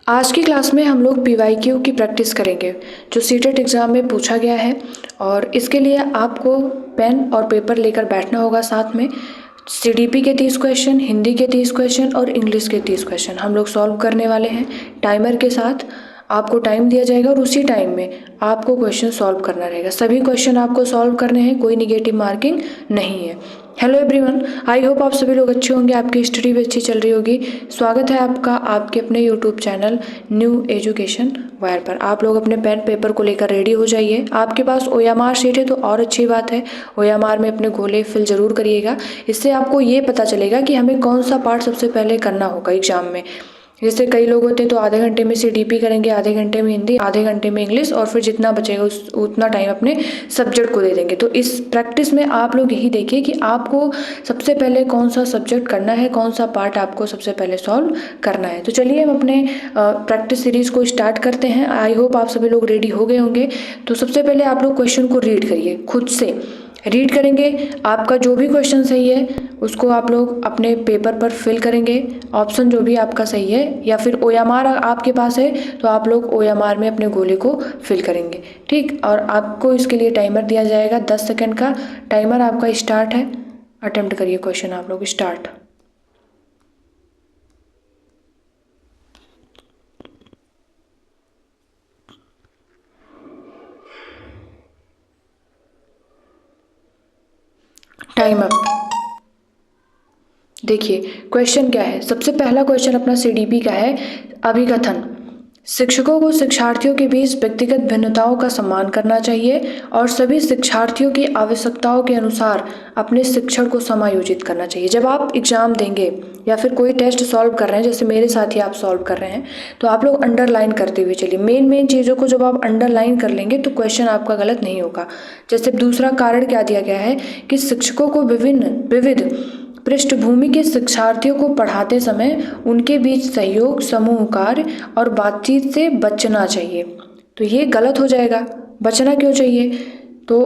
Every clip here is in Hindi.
आज की क्लास में हम लोग पीवाईक्यू की प्रैक्टिस करेंगे जो सीटेट एग्ज़ाम में पूछा गया है। और इसके लिए आपको पेन और पेपर लेकर बैठना होगा साथ में। सीडीपी के 30 क्वेश्चन, हिंदी के 30 क्वेश्चन और इंग्लिश के 30 क्वेश्चन हम लोग सॉल्व करने वाले हैं टाइमर के साथ। आपको टाइम दिया जाएगा और उसी टाइम में आपको क्वेश्चन सॉल्व करना रहेगा। सभी क्वेश्चन आपको सॉल्व करने हैं, कोई निगेटिव मार्किंग नहीं है। हेलो एवरीवन, आई होप आप सभी लोग अच्छे होंगे, आपकी स्टडी भी अच्छी चल रही होगी। स्वागत है आपका आपके अपने YouTube channel new education wire पर। आप लोग अपने पेन पेपर को लेकर रेडी हो जाइए। आपके पास ओएमआर शीट है तो और अच्छी बात है। ओएमआर में अपने गोले फिल जरूर करिएगा। इससे आपको ये पता चलेगा कि हमें कौन सा पार्ट सबसे पहले करना होगा एग्जाम में। जैसे कई लोग होते हैं तो आधे घंटे में सीडीपी करेंगे, आधे घंटे में हिंदी, आधे घंटे में इंग्लिश और फिर जितना बचेगा उतना टाइम अपने सब्जेक्ट को दे देंगे। तो इस प्रैक्टिस में आप लोग यही देखिए कि आपको सबसे पहले कौन सा सब्जेक्ट करना है, कौन सा पार्ट आपको सबसे पहले सॉल्व करना है। तो चलिए हम अपने प्रैक्टिस सीरीज़ को स्टार्ट करते हैं। आई होप आप सभी लोग रेडी हो गए होंगे। तो सबसे पहले आप लोग क्वेश्चन को रीड करिए, खुद से रीड करेंगे। आपका जो भी क्वेश्चन सही है उसको आप लोग अपने पेपर पर फिल करेंगे, ऑप्शन जो भी आपका सही है, या फिर ओएमआर आपके पास है तो आप लोग ओएमआर में अपने गोले को फिल करेंगे, ठीक। और आपको इसके लिए टाइमर दिया जाएगा 10 सेकंड का। टाइमर आपका स्टार्ट है। अटेम्प्ट करिए क्वेश्चन आप लोग। स्टार्ट। Time up. देखिए क्वेश्चन क्या है। सबसे पहला क्वेश्चन अपना सीडीपी का है। अभिकथन: शिक्षकों को शिक्षार्थियों के बीच व्यक्तिगत भिन्नताओं का सम्मान करना चाहिए और सभी शिक्षार्थियों की आवश्यकताओं के अनुसार अपने शिक्षण को समायोजित करना चाहिए। जब आप एग्जाम देंगे या फिर कोई टेस्ट सॉल्व कर रहे हैं, जैसे मेरे साथ ही आप सॉल्व कर रहे हैं, तो आप लोग अंडरलाइन करते हुए चलिए। मेन चीज़ों को जब आप अंडरलाइन कर लेंगे तो क्वेश्चन आपका गलत नहीं होगा। जैसे दूसरा कारण क्या दिया गया है कि शिक्षकों को विविध पृष्ठभूमि के शिक्षार्थियों को पढ़ाते समय उनके बीच सहयोग, समूह कार्य और बातचीत से बचना चाहिए। तो ये गलत हो जाएगा। बचना क्यों चाहिए? तो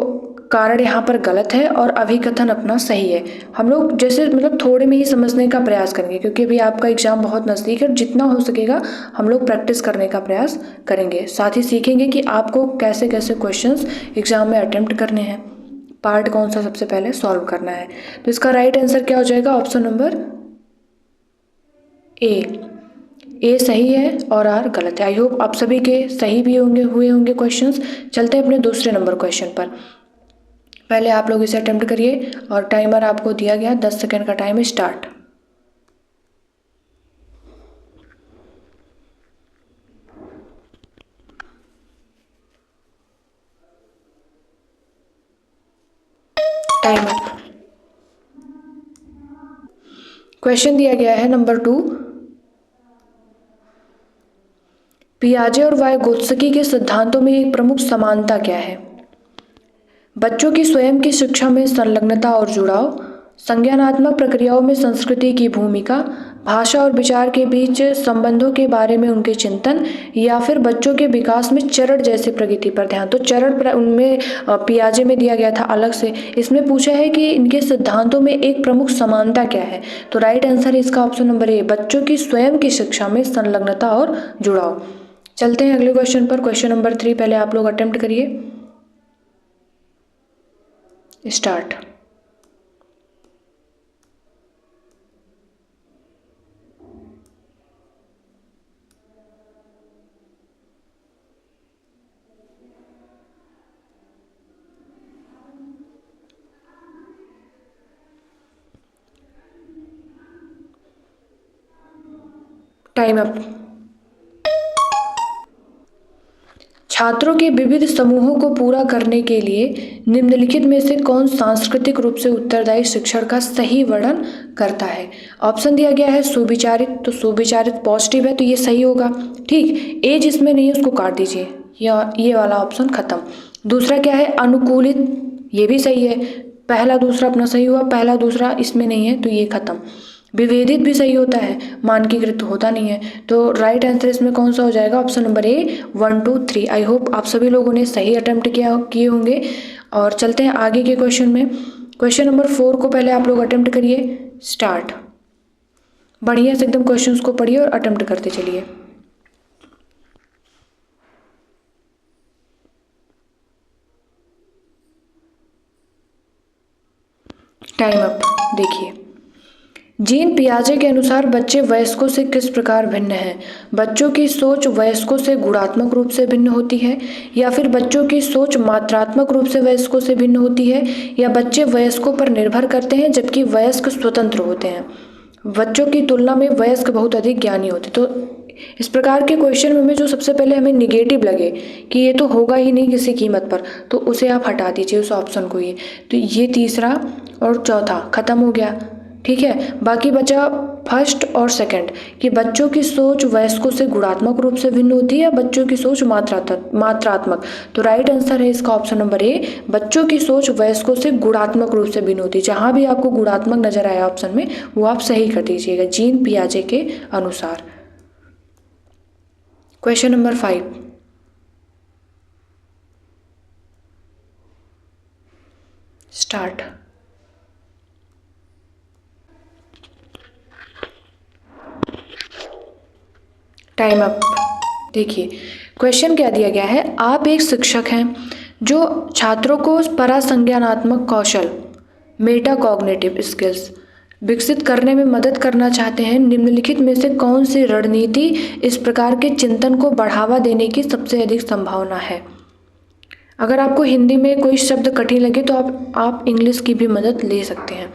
कारण यहाँ पर गलत है और अभिकथन अपना सही है। हम लोग जैसे थोड़े में ही समझने का प्रयास करेंगे, क्योंकि अभी आपका एग्जाम बहुत नज़दीक है। जितना हो सकेगा हम लोग प्रैक्टिस करने का प्रयास करेंगे। साथ ही सीखेंगे कि आपको कैसे कैसे क्वेश्चंस एग्जाम में अटेम्प्ट करने हैं, पार्ट कौन सा सबसे पहले सॉल्व करना है। तो इसका राइट आंसर क्या हो जाएगा? ऑप्शन नंबर ए सही है और आर गलत है। आई होप आप सभी के सही भी हुए होंगे क्वेश्चंस। चलते हैं अपने दूसरे नंबर क्वेश्चन पर। पहले आप लोग इसे अटेम्प्ट करिए और टाइमर आपको दिया गया 10 सेकेंड का टाइम। स्टार्ट। टाइमर। क्वेश्चन दिया गया है नंबर 2। पियाजे और वाइगोत्स्की के सिद्धांतों में एक प्रमुख समानता क्या है? बच्चों की स्वयं की शिक्षा में संलग्नता और जुड़ाव, संज्ञानात्मक प्रक्रियाओं में संस्कृति की भूमिका, भाषा और विचार के बीच संबंधों के बारे में उनके चिंतन, या फिर बच्चों के विकास में चरण जैसे प्रगति पर ध्यान। तो चरण उनमें पियाजे में दिया गया था अलग से। इसमें पूछा है कि इनके सिद्धांतों में एक प्रमुख समानता क्या है। तो राइट आंसर है इसका ऑप्शन नंबर ए, बच्चों की स्वयं की शिक्षा में संलग्नता और जुड़ाव। चलते हैं अगले क्वेश्चन पर। क्वेश्चन नंबर 3 पहले आप लोग अटेम्प्ट करिए। स्टार्ट। Time up. छात्रों के विविध समूहों को पूरा करने के लिए निम्नलिखित में से कौन सांस्कृतिक रूप से उत्तरदायी शिक्षण का सही वर्णन करता है? ऑप्शन दिया गया है सुविचारित। तो सुविचारित पॉजिटिव है तो ये सही होगा, ठीक। ए जिसमें नहीं है उसको काट दीजिए, या ये वाला ऑप्शन खत्म। दूसरा क्या है? अनुकूलित, ये भी सही है। पहला दूसरा अपना सही हुआ, पहला दूसरा इसमें नहीं है तो ये खत्म। विभेदित भी सही होता है, मानकीकृत होता नहीं है। तो राइट आंसर इसमें कौन सा हो जाएगा? Option number A 1 2 3। I hope आप सभी लोगों ने सही अटेम्प्ट किए होंगे। और चलते हैं आगे के क्वेश्चन में। क्वेश्चन नंबर 4 को पहले आप लोग अटेम्प्ट करिए। स्टार्ट। बढ़िया से एकदम क्वेश्चंस को पढ़िए और अटेम्प्ट करते चलिए। Time up. देखिए, जीन पियाजे के अनुसार बच्चे वयस्कों से किस प्रकार भिन्न हैं? बच्चों की सोच वयस्कों से गुणात्मक रूप से भिन्न होती है, या फिर बच्चों की सोच मात्रात्मक रूप से वयस्कों से भिन्न होती है, या बच्चे वयस्कों पर निर्भर करते हैं जबकि वयस्क स्वतंत्र होते हैं। बच्चों की तुलना में वयस्क बहुत अधिक ज्ञानी होते। तो इस प्रकार के क्वेश्चन में जो सबसे पहले हमें निगेटिव लगे कि ये तो होगा ही नहीं किसी कीमत पर, तो उसे आप हटा दीजिए, उस ऑप्शन को। ये तो ये तीसरा और चौथा खत्म हो गया, ठीक है। बाकी बचा फर्स्ट और सेकंड कि बच्चों की सोच वयस्कों से गुणात्मक रूप से भिन्न होती है या बच्चों की सोच मात्रात्मक। तो राइट आंसर है इसका ऑप्शन नंबर ए, बच्चों की सोच वयस्कों से गुणात्मक रूप से भिन्न होती है। जहां भी आपको गुणात्मक नजर आया ऑप्शन में, वो आप सही कर दीजिएगा, जीन पियाजे के अनुसार। Question number 5, start. Time up. देखिए, क्वेश्चन क्या दिया गया है, आप एक शिक्षक हैं जो छात्रों को परासंज्ञानात्मक कौशल मेटाकॉग्निटिव स्किल्स विकसित करने में मदद करना चाहते हैं। निम्नलिखित में से कौन सी रणनीति इस प्रकार के चिंतन को बढ़ावा देने की सबसे अधिक संभावना है? अगर आपको हिंदी में कोई शब्द कठिन लगे तो आप इंग्लिश की भी मदद ले सकते हैं।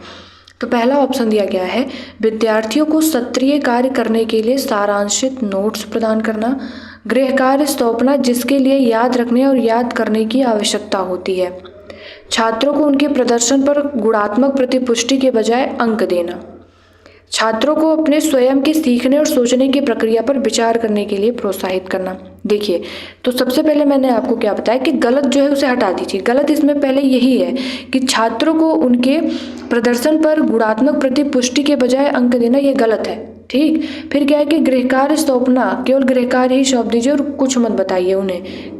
तो पहला ऑप्शन दिया गया है, विद्यार्थियों को सत्रीय कार्य करने के लिए सारांशित नोट्स प्रदान करना, गृह कार्य सौंपना जिसके लिए याद रखने और याद करने की आवश्यकता होती है, छात्रों को उनके प्रदर्शन पर गुणात्मक प्रतिपुष्टि के बजाय अंक देना, छात्रों को अपने स्वयं के सीखने और सोचने की प्रक्रिया पर विचार करने के लिए प्रोत्साहित करना। देखिए, तो सबसे पहले मैंने आपको क्या बताया कि गलत जो है उसे हटा दीजिए। गलत इसमें पहले यही है कि छात्रों को उनके प्रदर्शन पर गुणात्मक प्रतिपुष्टि के बजाय अंक देना, ये गलत है, ठीक। फिर क्या है कि गृह कार्य सौंपना, केवल गृह कार्य ही सौंप दीजिए और कुछ मत बताइए उन्हें,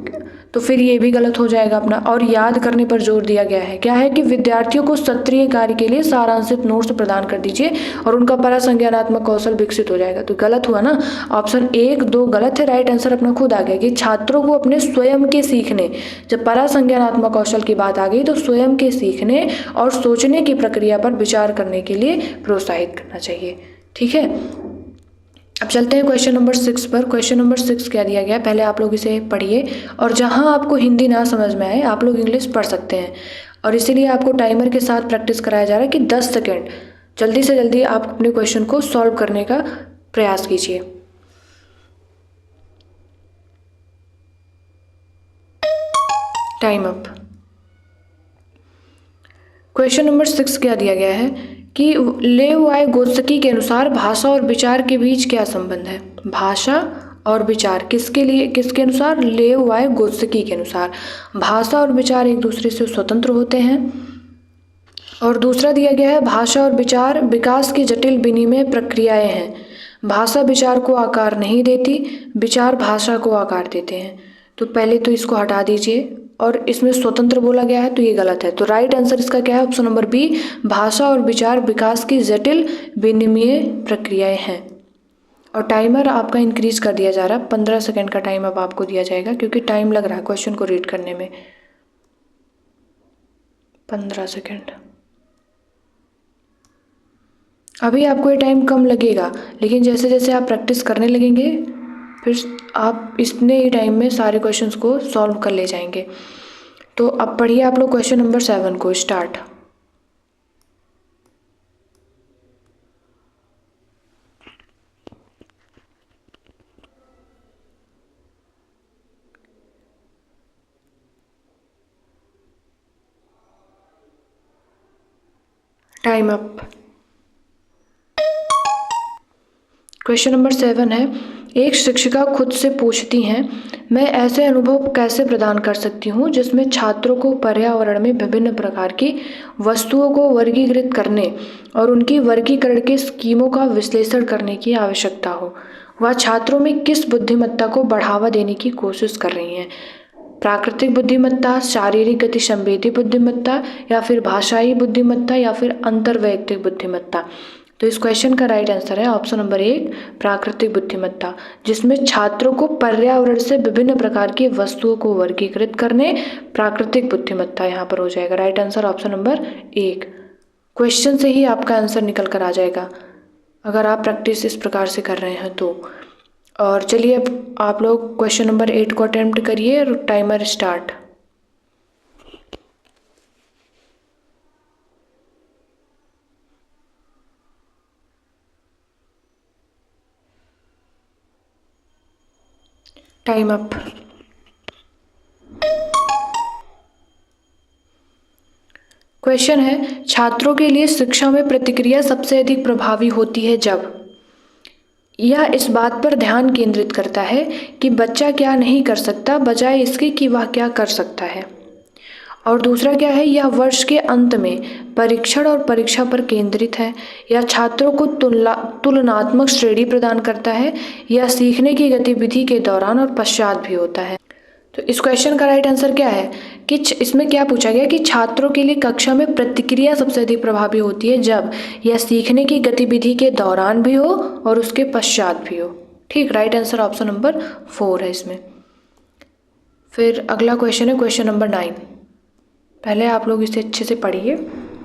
तो फिर ये भी गलत हो जाएगा अपना। और याद करने पर जोर दिया गया है, क्या है कि विद्यार्थियों को सत्रीय कार्य के लिए सारांशित नोट्स प्रदान कर दीजिए और उनका परासंज्ञानात्मक कौशल विकसित हो जाएगा। तो गलत हुआ ना, ऑप्शन 1, 2 गलत है। राइट आंसर अपना खुद आ गया कि छात्रों को अपने स्वयं के सीखने, जब परासंज्ञानात्मक कौशल की बात आ गई तो स्वयं के सीखने और सोचने की प्रक्रिया पर विचार करने के लिए प्रोत्साहित करना चाहिए, ठीक है। अब चलते हैं क्वेश्चन नंबर 6 पर। क्वेश्चन नंबर 6 क्या दिया गया, पहले आप लोग इसे पढ़िए, और जहां आपको हिंदी ना समझ में आए आप लोग इंग्लिश पढ़ सकते हैं, और इसीलिए आपको टाइमर के साथ प्रैक्टिस कराया जा रहा है कि 10 सेकेंड जल्दी से जल्दी आप अपने क्वेश्चन को सॉल्व करने का प्रयास कीजिए। Time up. क्वेश्चन नंबर 6 क्या दिया गया है कि लेव-वायगोत्स्की के अनुसार भाषा और विचार के बीच क्या संबंध है? भाषा और विचार किसके अनुसार? लेव-वायगोत्स्की के अनुसार भाषा और विचार एक दूसरे से स्वतंत्र होते हैं। और दूसरा दिया गया है, भाषा और विचार विकास की जटिल विनिमय प्रक्रियाएं हैं। भाषा विचार को आकार नहीं देती, विचार भाषा को आकार देते हैं। तो पहले तो इसको हटा दीजिए, और इसमें स्वतंत्र बोला गया है तो ये गलत है। तो राइट आंसर इसका क्या है? ऑप्शन नंबर बी, भाषा और विचार विकास की जटिल विनिमय प्रक्रियाएं हैं। और टाइमर आपका इंक्रीज कर दिया जा रहा है, 15 सेकेंड का टाइम अब आपको दिया जाएगा क्योंकि टाइम लग रहा है क्वेश्चन को रीड करने में। 15 सेकेंड। अभी आपको ये टाइम कम लगेगा, लेकिन जैसे जैसे आप प्रैक्टिस करने लगेंगे फिर आप इतने ही टाइम में सारे क्वेश्चंस को सॉल्व कर ले जाएंगे। तो अब पढ़िए आप लोग क्वेश्चन नंबर 7 को। Start. Time up. Question number 7 है, एक शिक्षिका खुद से पूछती हैं, मैं ऐसे अनुभव कैसे प्रदान कर सकती हूँ जिसमें छात्रों को पर्यावरण में विभिन्न प्रकार की वस्तुओं को वर्गीकृत करने और उनकी वर्गीकरण के स्कीमों का विश्लेषण करने की आवश्यकता हो। वह छात्रों में किस बुद्धिमत्ता को बढ़ावा देने की कोशिश कर रही हैं? प्राकृतिक बुद्धिमत्ता, शारीरिक गति संवेदी बुद्धिमत्ता, या फिर भाषाई बुद्धिमत्ता, या फिर अंतर्वैयक्तिक बुद्धिमत्ता। तो इस क्वेश्चन का राइट आंसर है ऑप्शन नंबर 1, प्राकृतिक बुद्धिमत्ता, जिसमें छात्रों को पर्यावरण से विभिन्न प्रकार की वस्तुओं को वर्गीकृत करने, प्राकृतिक बुद्धिमत्ता यहाँ पर हो जाएगा। Right answer option number 1। Question से ही आपका आंसर निकल कर आ जाएगा, अगर आप प्रैक्टिस इस प्रकार से कर रहे हैं तो। और चलिए अब आप लोग क्वेश्चन नंबर 8 को अटेम्प्ट करिए और timer start. Time up. Question है, छात्रों के लिए शिक्षा में प्रतिक्रिया सबसे अधिक प्रभावी होती है जब। यह इस बात पर ध्यान केंद्रित करता है कि बच्चा क्या नहीं कर सकता, बजाय इसके कि वह क्या कर सकता है। और दूसरा क्या है, यह वर्ष के अंत में परीक्षण और परीक्षा पर केंद्रित है। यह छात्रों को तुलनात्मक श्रेणी प्रदान करता है। यह सीखने की गतिविधि के दौरान और पश्चात भी होता है। तो इस क्वेश्चन का राइट आंसर क्या है कि इसमें क्या पूछा गया कि छात्रों के लिए कक्षा में प्रतिक्रिया सबसे अधिक प्रभावी होती है जब यह सीखने की गतिविधि के दौरान भी हो और उसके पश्चात भी हो। ठीक, राइट आंसर ऑप्शन नंबर 4 है इसमें। फिर अगला क्वेश्चन है क्वेश्चन नंबर 9। पहले आप लोग इसे अच्छे से पढ़िए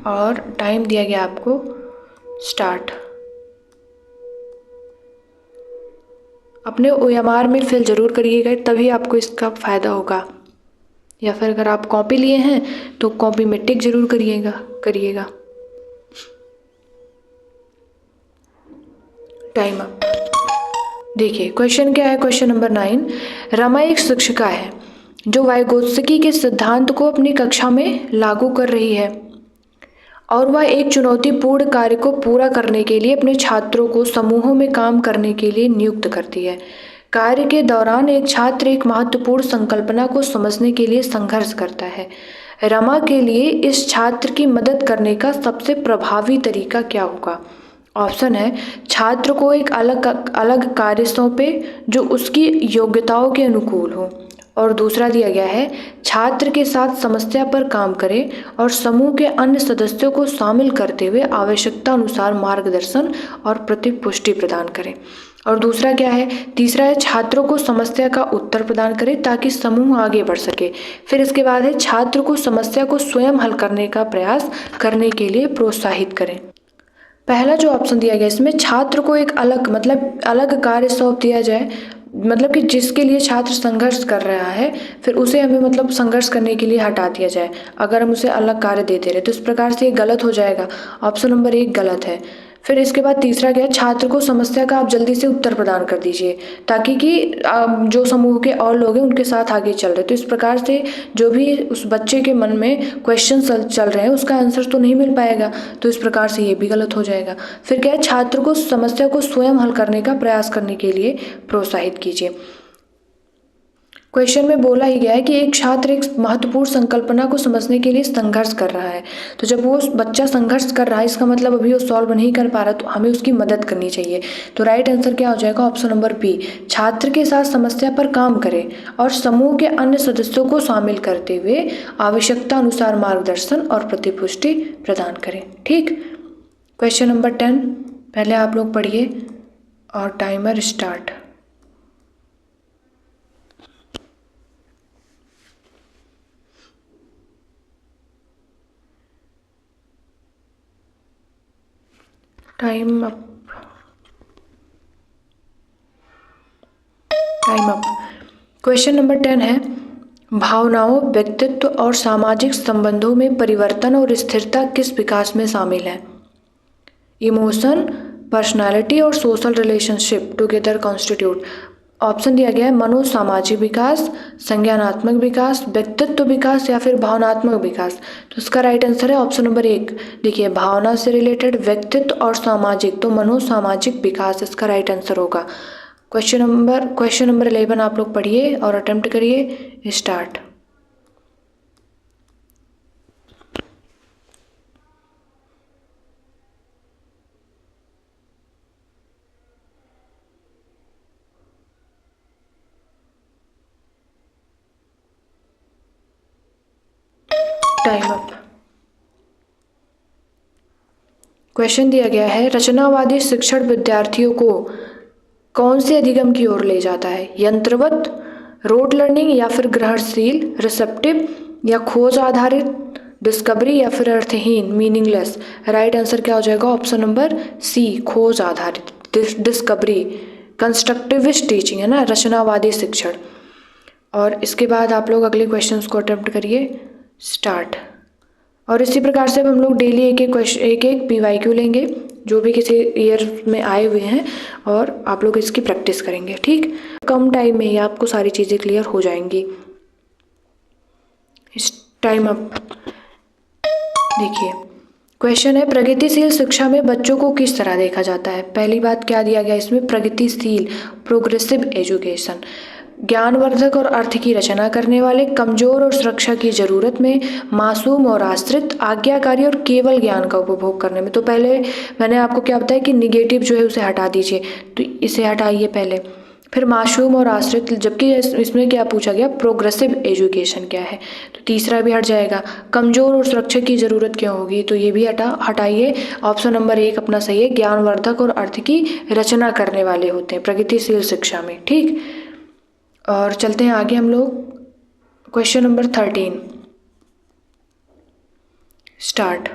और टाइम दिया गया आपको स्टार्ट। अपने OMR में फिल ज़रूर करिएगा, तभी आपको इसका फ़ायदा होगा। या फिर अगर आप कॉपी लिए हैं तो कॉपी में टिक जरूर करिएगा। Time up. देखिए क्वेश्चन क्या है, क्वेश्चन नंबर 9। रमा एक शिक्षिका है जो वाइगोत्स्की के सिद्धांत को अपनी कक्षा में लागू कर रही है और वह एक चुनौतीपूर्ण कार्य को पूरा करने के लिए अपने छात्रों को समूहों में काम करने के लिए नियुक्त करती है। कार्य के दौरान एक छात्र एक महत्वपूर्ण संकल्पना को समझने के लिए संघर्ष करता है। रमा के लिए इस छात्र की मदद करने का सबसे प्रभावी तरीका क्या होगा। ऑप्शन है, छात्र को एक अलग कार्य सौंपे जो उसकी योग्यताओं के अनुकूल हो। और दूसरा दिया गया है, छात्र के साथ समस्या पर काम करें और समूह के अन्य सदस्यों को शामिल करते हुए आवश्यकता अनुसार मार्गदर्शन और प्रतिपुष्टि प्रदान करें। और दूसरा क्या है, तीसरा है, छात्रों को समस्या का उत्तर प्रदान करें ताकि समूह आगे बढ़ सके। फिर इसके बाद है, छात्र को समस्या को स्वयं हल करने का प्रयास करने के लिए प्रोत्साहित करें। पहला जो ऑप्शन दिया गया इसमें छात्र को एक अलग कार्य सौंप दिया जाए, मतलब कि जिसके लिए छात्र संघर्ष कर रहा है फिर उसे हमें संघर्ष करने के लिए हटा दिया जाए। अगर हम उसे अलग कार्य देते रहे तो इस प्रकार से ये गलत हो जाएगा। ऑप्शन नंबर 1 गलत है। फिर इसके बाद तीसरा क्या है, छात्र को समस्या का आप जल्दी से उत्तर प्रदान कर दीजिए ताकि कि जो समूह के और लोग हैं उनके साथ आगे चल रहे। तो इस प्रकार से जो भी उस बच्चे के मन में क्वेश्चन चल रहे हैं उसका आंसर तो नहीं मिल पाएगा, तो इस प्रकार से ये भी गलत हो जाएगा। फिर क्या है, छात्र को समस्या को स्वयं हल करने का प्रयास करने के लिए प्रोत्साहित कीजिए। क्वेश्चन में बोला ही गया है कि एक छात्र एक महत्वपूर्ण संकल्पना को समझने के लिए संघर्ष कर रहा है। तो जब वो बच्चा संघर्ष कर रहा है इसका मतलब अभी वो सॉल्व नहीं कर पा रहा, तो हमें उसकी मदद करनी चाहिए। तो राइट आंसर क्या हो जाएगा, ऑप्शन नंबर बी, छात्र के साथ समस्या पर काम करें और समूह के अन्य सदस्यों को शामिल करते हुए आवश्यकता अनुसार मार्गदर्शन और प्रतिपुष्टि प्रदान करें। ठीक, क्वेश्चन नंबर 10 पहले आप लोग पढ़िए और timer start. Time up. Question number 10 है, भावनाओं, व्यक्तित्व और सामाजिक संबंधों में परिवर्तन और स्थिरता किस विकास में शामिल है। इमोशन, पर्सनालिटी और social relationship together constitute. Option दिया गया है, मनोसामाजिक विकास, संज्ञानात्मक विकास, व्यक्तित्व विकास या फिर भावनात्मक विकास। तो इसका राइट आंसर है ऑप्शन नंबर 1। देखिए, भावना से रिलेटेड, व्यक्तित्व और सामाजिक, तो मनोसामाजिक विकास इसका राइट आंसर होगा। क्वेश्चन नंबर 11 आप लोग पढ़िए और अटेम्प्ट करिए। स्टार्ट। Time up. क्वेश्चन दिया गया है, रचनावादी शिक्षण विद्यार्थियों को कौन से अधिगम की ओर ले जाता है, यंत्रवत, रोट लर्निंग या फिर ग्रहणशील, रिसेप्टिव या खोज आधारित, डिस्कवरी या फिर अर्थहीन, मीनिंगलेस। राइट आंसर क्या हो जाएगा? ऑप्शन नंबर सी, खोज आधारित। डिस्कवरी कंस्ट्रक्टिविस्ट टीचिंग है ना, रचनावादी शिक्षण। और इसके बाद आप लोग अगले क्वेश्चंस को अटेम्प्ट करिए। स्टार्ट। और इसी प्रकार से अब हम लोग डेली एक एक PYQ लेंगे जो भी किसी ईयर में आए हुए हैं, और आप लोग इसकी प्रैक्टिस करेंगे। ठीक, कम टाइम में ही आपको सारी चीज़ें क्लियर हो जाएंगी। Time up. देखिए क्वेश्चन है, प्रगतिशील शिक्षा में बच्चों को किस तरह देखा जाता है? पहली बात क्या दिया गया इसमें? प्रगतिशील, प्रोग्रेसिव एजुकेशन। ज्ञानवर्धक और अर्थ की रचना करने वाले, कमजोर और सुरक्षा की जरूरत में, मासूम और आश्रित, आज्ञाकारी और केवल ज्ञान का उपभोग करने में। तो पहले मैंने आपको क्या बताया कि निगेटिव जो है उसे हटा दीजिए, तो इसे हटाइए पहले। फिर मासूम और आश्रित, जबकि इसमें क्या पूछा गया? प्रोग्रेसिव एजुकेशन क्या है, तो तीसरा भी हट जाएगा। कमजोर और सुरक्षा की जरूरत क्यों होगी, तो ये भी हटाइए। ऑप्शन नंबर 1 अपना सही है। ज्ञानवर्धक और अर्थ की रचना करने वाले होते हैं प्रगतिशील शिक्षा में। ठीक, और चलते हैं आगे हम लोग। Question number 13। Start.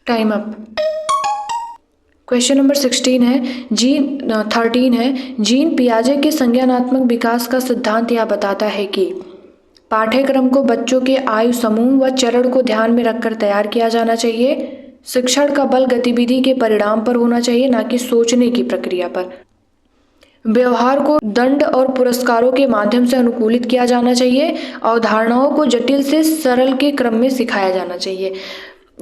Time up. Question number 13 है, जीन पियाजे के संज्ञानात्मक विकास का सिद्धांत यह बताता है कि पाठ्यक्रम को बच्चों के आयु समूह व चरण को ध्यान में रखकर तैयार किया जाना चाहिए। शिक्षण का बल गतिविधि के परिणाम पर होना चाहिए, ना कि सोचने की प्रक्रिया पर। व्यवहार को दंड और पुरस्कारों के माध्यम से अनुकूलित किया जाना चाहिए। अवधारणाओं को जटिल से सरल के क्रम में सिखाया जाना चाहिए।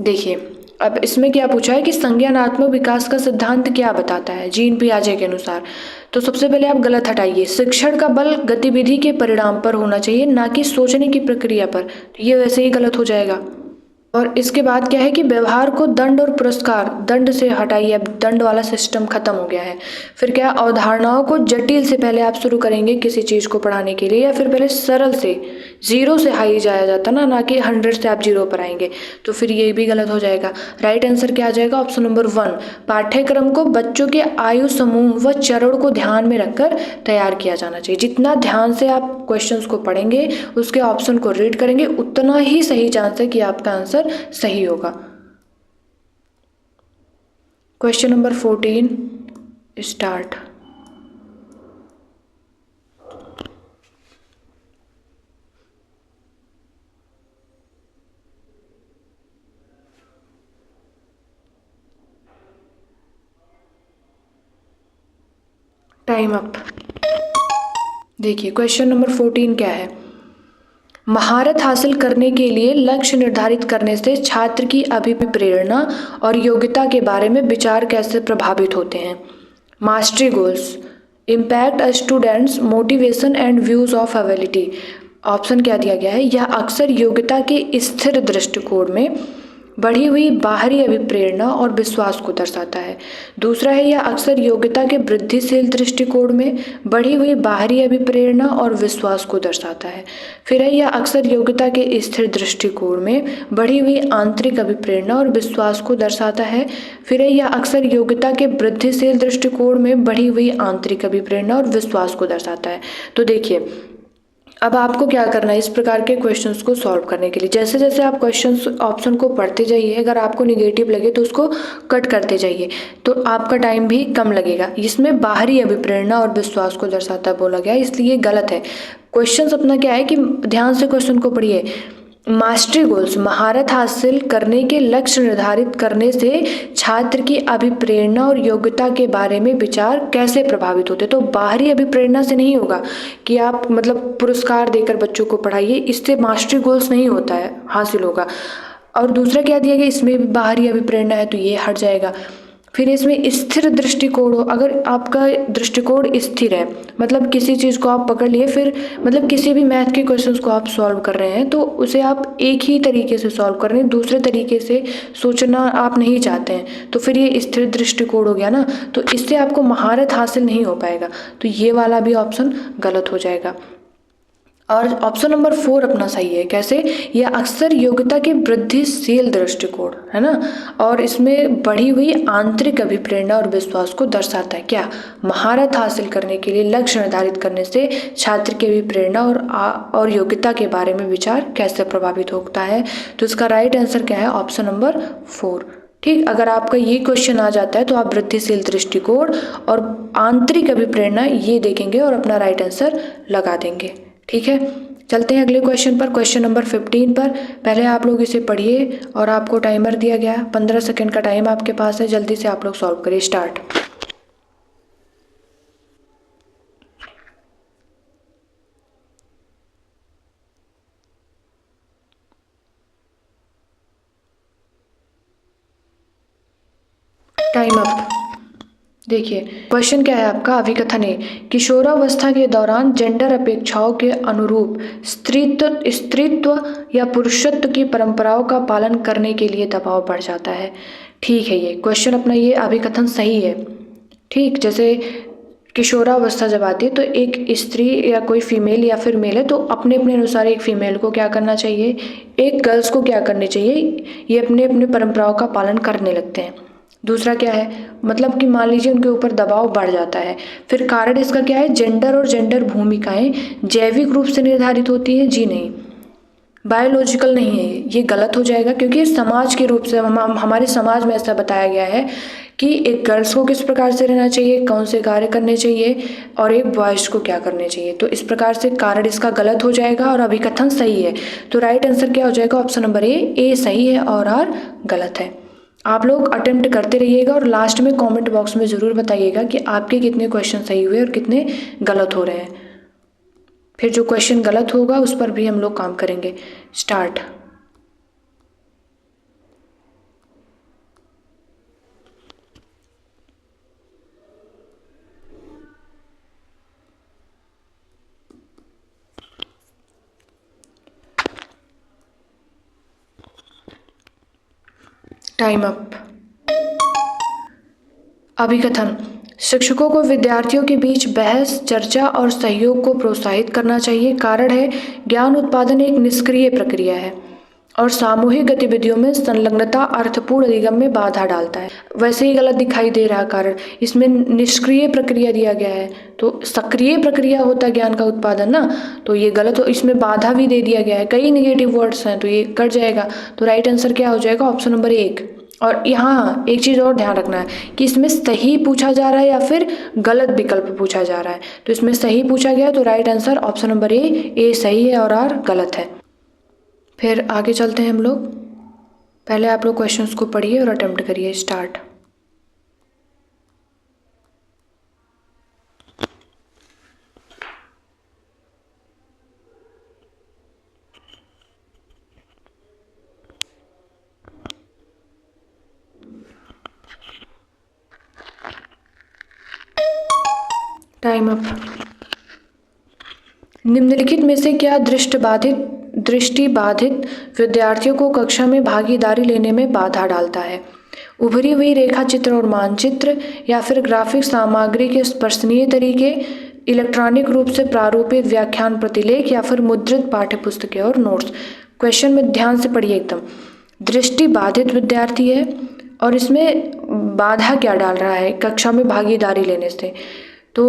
देखिए अब इसमें क्या पूछा है कि संज्ञानात्मक विकास का सिद्धांत क्या बताता है जीन पियाजे के अनुसार। तो सबसे पहले आप गलत हटाइए, शिक्षण का बल गतिविधि के परिणाम पर होना चाहिए, ना कि सोचने की प्रक्रिया पर। तो ये वैसे ही गलत हो जाएगा। और इसके बाद क्या है कि व्यवहार को दंड और पुरस्कार, दंड से हटाइए, अब दंड वाला सिस्टम खत्म हो गया है। फिर क्या, अवधारणाओं को जटिल से पहले आप शुरू करेंगे किसी चीज़ को पढ़ाने के लिए, या फिर पहले सरल से, 0 से हाई जाया जाता ना कि 100 से आप 0 पर आएंगे, तो फिर ये भी गलत हो जाएगा। राइट आंसर क्या आ जाएगा? ऑप्शन नंबर 1, पाठ्यक्रम को बच्चों के आयु समूह व चरण को ध्यान में रखकर तैयार किया जाना चाहिए। जितना ध्यान से आप क्वेश्चंस को पढ़ेंगे, उसके ऑप्शन को रीड करेंगे, उतना ही सही चांस है कि आपका आंसर सही होगा। Question number 14। Start. Time up. देखिए क्वेश्चन नंबर 14 क्या है? महारत हासिल करने के लिए लक्ष्य निर्धारित करने से छात्र की अभिप्रेरणा और योग्यता के बारे में विचार कैसे प्रभावित होते हैं? Mastery goals, impact a students motivation and views of ability. Option क्या दिया गया है? यह अक्सर योग्यता के स्थिर दृष्टिकोण में बढ़ी हुई बाहरी अभिप्रेरणा और विश्वास को दर्शाता है। दूसरा है, यह अक्सर योग्यता के वृद्धिशील दृष्टिकोण में बढ़ी हुई बाहरी अभिप्रेरणा और विश्वास को दर्शाता है। फिर है, यह अक्सर योग्यता के स्थिर दृष्टिकोण में बढ़ी हुई आंतरिक अभिप्रेरणा और विश्वास को दर्शाता है। फिर है, यह अक्सर योग्यता के वृद्धिशील दृष्टिकोण में बढ़ी हुई आंतरिक अभिप्रेरणा और विश्वास को दर्शाता है। तो देखिए अब आपको क्या करना है इस प्रकार के क्वेश्चंस को सॉल्व करने के लिए, जैसे जैसे आप क्वेश्चंस ऑप्शन को पढ़ते जाइए, अगर आपको निगेटिव लगे तो उसको कट करते जाइए, तो आपका टाइम भी कम लगेगा। इसमें बाहरी अभिप्रेरणा और विश्वास को दर्शाता बोला गया, इसलिए गलत है। क्वेश्चंस अपना क्या है कि ध्यान से क्वेश्चन को पढ़िए। मास्टरी गोल्स, महारत हासिल करने के लक्ष्य निर्धारित करने से छात्र की अभिप्रेरणा और योग्यता के बारे में विचार कैसे प्रभावित होते। तो बाहरी अभिप्रेरणा से नहीं होगा कि आप मतलब पुरस्कार देकर बच्चों को पढ़ाइए, इससे मास्टरी गोल्स नहीं होता है, हासिल होगा। और दूसरा क्या दिया गया, इसमें भी बाहरी अभिप्रेरणा है, तो ये हट जाएगा। फिर इसमें स्थिर दृष्टिकोण हो, अगर आपका दृष्टिकोण स्थिर है, मतलब किसी चीज़ को आप पकड़ लिए, फिर मतलब किसी भी मैथ के क्वेश्चंस को आप सॉल्व कर रहे हैं, तो उसे आप एक ही तरीके से सॉल्व कर रहे हैं, दूसरे तरीके से सोचना आप नहीं चाहते हैं, तो फिर ये स्थिर दृष्टिकोण हो गया ना, तो इससे आपको महारत हासिल नहीं हो पाएगा, तो ये वाला भी ऑप्शन गलत हो जाएगा। और ऑप्शन नंबर 4 अपना सही है। कैसे? यह अक्सर योग्यता के वृद्धिशील दृष्टिकोण है ना, और इसमें बढ़ी हुई आंतरिक अभिप्रेरणा और विश्वास को दर्शाता है। क्या? महारत हासिल करने के लिए लक्ष्य निर्धारित करने से छात्र की अभिप्रेरणा और योग्यता के बारे में विचार कैसे प्रभावित होता है? तो इसका राइट आंसर क्या है? Option number 4। ठीक, अगर आपका ये क्वेश्चन आ जाता है तो आप वृद्धिशील दृष्टिकोण और आंतरिक अभिप्रेरणा ये देखेंगे और अपना राइट आंसर लगा देंगे। ठीक है, चलते हैं अगले क्वेश्चन पर, क्वेश्चन नंबर 15 पर। पहले आप लोग इसे पढ़िए और आपको टाइमर दिया गया है, 15 सेकंड का टाइम आपके पास है, जल्दी से आप लोग सॉल्व करिए। स्टार्ट। Time up. देखिए क्वेश्चन क्या है आपका? अभिकथन है, किशोरावस्था के दौरान जेंडर अपेक्षाओं के अनुरूप स्त्रीत्व या पुरुषत्व की परंपराओं का पालन करने के लिए दबाव बढ़ जाता है। ठीक है, ये क्वेश्चन अपना ये अभिकथन सही है। ठीक, जैसे किशोरावस्था जब आती है तो एक स्त्री या कोई फीमेल या फिर मेल है तो अपने अपने अनुसार एक फीमेल को क्या करना चाहिए, एक गर्ल्स को क्या करनी चाहिए, ये अपने अपने परंपराओं का पालन करने लगते हैं। दूसरा क्या है, मतलब कि मान लीजिए उनके ऊपर दबाव बढ़ जाता है। फिर कारण इसका क्या है? जेंडर और जेंडर भूमिकाएं जैविक रूप से निर्धारित होती है। जी नहीं, बायोलॉजिकल नहीं है, ये गलत हो जाएगा, क्योंकि समाज के रूप से हमारे समाज में ऐसा बताया गया है कि एक गर्ल्स को किस प्रकार से रहना चाहिए, कौन से कार्य करने चाहिए, और एक बॉयज को क्या करने चाहिए। तो इस प्रकार से कारण इसका गलत हो जाएगा और अभिकथन सही है। तो राइट आंसर क्या हो जाएगा? ऑप्शन नंबर ए सही है और आर गलत है। आप लोग अटेम्प्ट करते रहिएगा और लास्ट में कमेंट बॉक्स में ज़रूर बताइएगा कि आपके कितने क्वेश्चन सही हुए और कितने गलत हो रहे हैं। फिर जो क्वेश्चन गलत होगा उस पर भी हम लोग काम करेंगे। स्टार्ट। Time up. अभिकथन, शिक्षकों को विद्यार्थियों के बीच बहस, चर्चा और सहयोग को प्रोत्साहित करना चाहिए। कारण है, ज्ञान उत्पादन एक निष्क्रिय प्रक्रिया है और सामूहिक गतिविधियों में संलग्नता अर्थपूर्ण अधिगम में बाधा डालता है। वैसे ही गलत दिखाई दे रहा कारण, इसमें निष्क्रिय प्रक्रिया दिया गया है तो सक्रिय प्रक्रिया होता है ज्ञान का उत्पादन ना, तो ये गलत हो। इसमें बाधा भी दे दिया गया है, कई निगेटिव वर्ड्स हैं तो ये कट जाएगा। तो राइट आंसर क्या हो जाएगा? Option number 1। और यहाँ एक चीज़ और ध्यान रखना है कि इसमें सही पूछा जा रहा है या फिर गलत विकल्प पूछा जा रहा है। तो इसमें सही पूछा गया तो right answer option number A सही है और आर गलत है। फिर आगे चलते हैं हम लोग। पहले आप लोग क्वेश्चंस को पढ़िए और अटेम्प्ट करिए। स्टार्ट। Time up. निम्नलिखित में से क्या दृष्टिबाधित विद्यार्थियों को कक्षा में भागीदारी लेने में बाधा डालता है? उभरी हुई रेखा चित्र और मानचित्र, या फिर ग्राफिक सामग्री के स्पर्शनीय तरीके, इलेक्ट्रॉनिक रूप से प्रारूपित व्याख्यान प्रतिलेख, या फिर मुद्रित पाठ्यपुस्तकें और नोट्स। क्वेश्चन में ध्यान से पढ़िए एकदम। दृष्टिबाधित विद्यार्थी है और इसमें बाधा क्या डाल रहा है कक्षा में भागीदारी लेने से? तो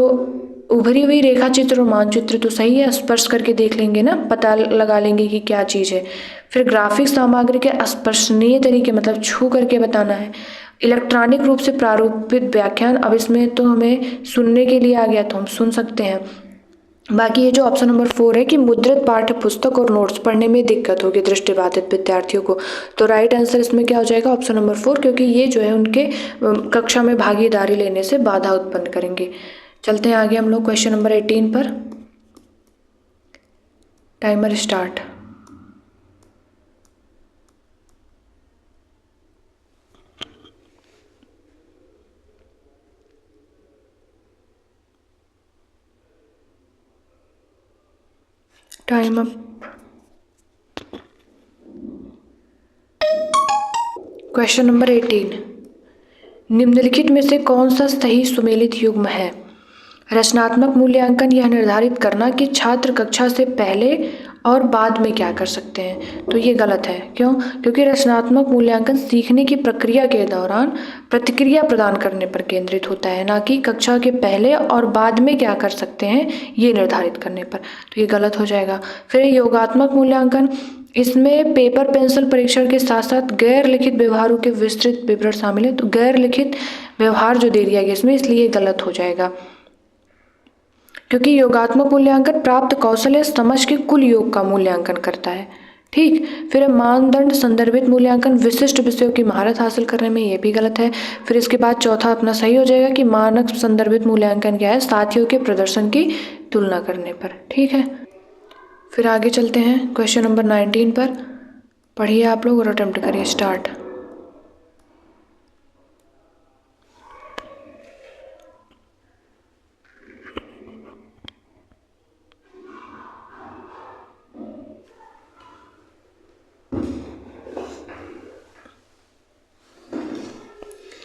उभरी हुई रेखा चित्र और मानचित्र तो सही है, स्पर्श करके देख लेंगे ना, पता लगा लेंगे कि क्या चीज़ है। फिर ग्राफिक सामग्री के स्पर्शनीय तरीके मतलब छू करके बताना है। इलेक्ट्रॉनिक रूप से प्रारूपित व्याख्यान, अब इसमें तो हमें सुनने के लिए आ गया तो हम सुन सकते हैं। बाकी ये जो ऑप्शन नंबर 4 है कि मुद्रित पाठ्य पुस्तक और नोट्स पढ़ने में दिक्कत होगी दृष्टिबाधित विद्यार्थियों को, तो राइट आंसर इसमें क्या हो जाएगा? ऑप्शन नंबर 4, क्योंकि ये जो है उनके कक्षा में भागीदारी लेने से बाधा उत्पन्न करेंगे। चलते हैं आगे हम लोग क्वेश्चन नंबर 18 पर। Timer start. Time up. Question number 18, निम्नलिखित में से कौन सा सही सुमेलित युग्म है? रचनात्मक मूल्यांकन यह निर्धारित करना कि छात्र कक्षा से पहले और बाद में क्या कर सकते हैं, तो ये गलत है। क्यों? क्योंकि रचनात्मक मूल्यांकन सीखने की प्रक्रिया के दौरान प्रतिक्रिया प्रदान करने पर केंद्रित होता है, ना कि कक्षा के पहले और बाद में क्या कर सकते हैं ये निर्धारित करने पर, तो ये गलत हो जाएगा। फिर योगात्मक मूल्यांकन, इसमें पेपर पेंसिल परीक्षण के साथ साथ गैर लिखित व्यवहारों के विस्तृत विवरण शामिल है, तो गैर लिखित व्यवहार जो दे दिया गया इसमें, इसलिए गलत हो जाएगा। क्योंकि योगात्मक मूल्यांकन प्राप्त कौशल या समझ के कुल योग का मूल्यांकन करता है। ठीक। फिर मानदंड संदर्भित मूल्यांकन विशिष्ट विषयों की महारत हासिल करने में, ये भी गलत है। फिर इसके बाद चौथा अपना सही हो जाएगा कि मानक संदर्भित मूल्यांकन क्या है, साथियों के प्रदर्शन की तुलना करने पर। ठीक है, फिर आगे चलते हैं क्वेश्चन नंबर 19 पर। पढ़िए आप लोग और अटेम्प्ट करिए। Start.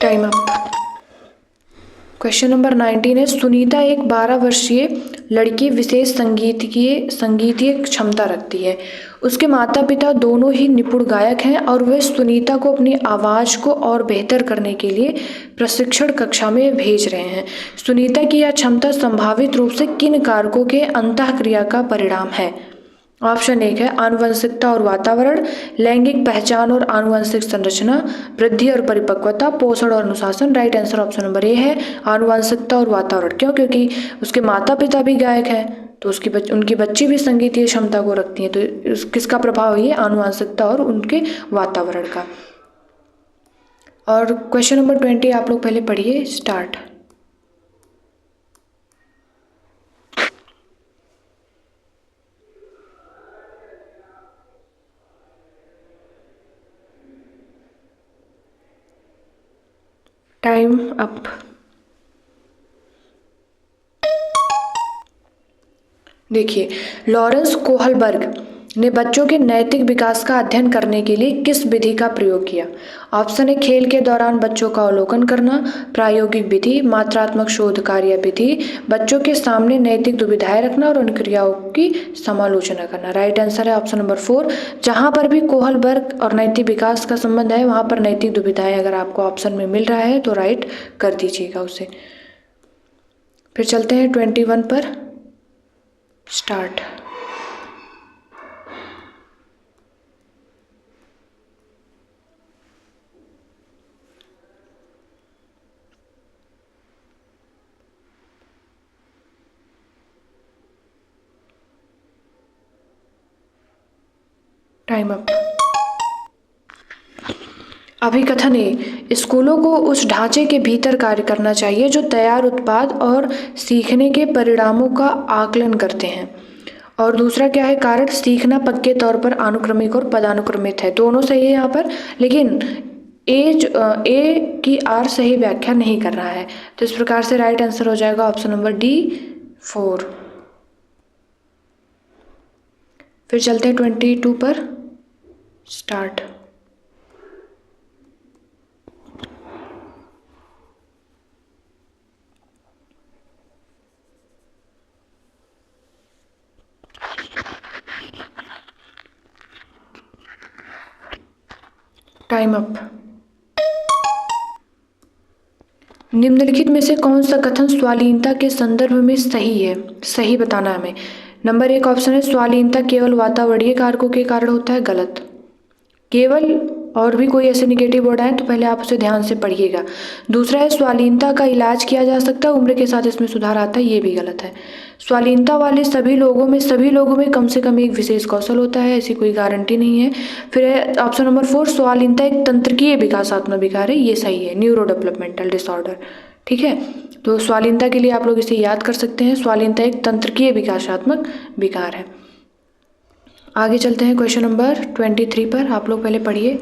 Time up. Question number 19 है, सुनीता एक 12 वर्षीय लड़की विशेष संगीतीय क्षमता रखती है। उसके माता पिता दोनों ही निपुण गायक हैं और वे सुनीता को अपनी आवाज़ को और बेहतर करने के लिए प्रशिक्षण कक्षा में भेज रहे हैं। सुनीता की यह क्षमता संभावित रूप से किन कारकों के अंतःक्रिया का परिणाम है? ऑप्शन 1 है आनुवंशिकता और वातावरण, लैंगिक पहचान और आनुवंशिक संरचना, वृद्धि और परिपक्वता, पोषण और अनुशासन। Right answer option number A है आनुवंशिकता और वातावरण। क्यों? क्योंकि उसके माता पिता भी गायक हैं, तो उनकी बच्ची भी संगीतीय क्षमता को रखती है, तो किसका प्रभाव है ये? आनुवंशिकता और उनके वातावरण का। और क्वेश्चन नंबर 20 आप लोग पहले पढ़िए। स्टार्ट। Time up. देखिए, लॉरेंस कोहलबर्ग ने बच्चों के नैतिक विकास का अध्ययन करने के लिए किस विधि का प्रयोग किया? ऑप्शन है खेल के दौरान बच्चों का अवलोकन करना, प्रायोगिक विधि, मात्रात्मक शोध कार्य विधि, बच्चों के सामने नैतिक दुविधाएं रखना और उन क्रियाओं की समालोचना करना। राइट आंसर है ऑप्शन नंबर 4। जहां पर भी कोहलबर्ग और नैतिक विकास का संबंध है वहां पर नैतिक दुविधाएं अगर आपको ऑप्शन में मिल रहा है तो राइट कर दीजिएगा उसे। फिर चलते हैं 21 पर। स्टार्ट। Time up. अभिकथन ए, स्कूलों को उस ढांचे के भीतर कार्य करना चाहिए जो तैयार उत्पाद और सीखने के परिणामों का आकलन करते हैं। और दूसरा क्या है? कारण सीखना पक्के तौर पर अनुक्रमिक और पदानुक्रमित है। दोनों सही है यहाँ पर, लेकिन ए की आर सही व्याख्या नहीं कर रहा है, तो इस प्रकार से राइट आंसर हो जाएगा ऑप्शन नंबर डी 4। फिर चलते हैं 22 पर। स्टार्ट। Time up. निम्नलिखित में से कौन सा कथन स्वालीनता के संदर्भ में सही है? सही बताना हमें। नंबर 1 ऑप्शन है स्वालीनता केवल वातावरणीय कारकों के कारण होता है। गलत। केवल और भी कोई ऐसे निगेटिव वर्ड आए तो पहले आप उसे ध्यान से पढ़िएगा। दूसरा है स्वालीनता का इलाज किया जा सकता है, उम्र के साथ इसमें सुधार आता है। ये भी गलत है। स्वालीनता वाले सभी लोगों में कम से कम एक विशेष कौशल होता है, ऐसी कोई गारंटी नहीं है। फिर ऑप्शन नंबर 4 स्वालीनता एक तंत्रिकीय विकासात्मक विकार है। ये सही है, न्यूरो डेवलपमेंटल डिसऑर्डर। ठीक है, तो स्वालीनता के लिए आप लोग इसे याद कर सकते हैं। स्वालीनता एक तंत्रिकीय विकासात्मक विकार है। आगे चलते हैं क्वेश्चन नंबर 23 पर। आप लोग पहले पढ़िए।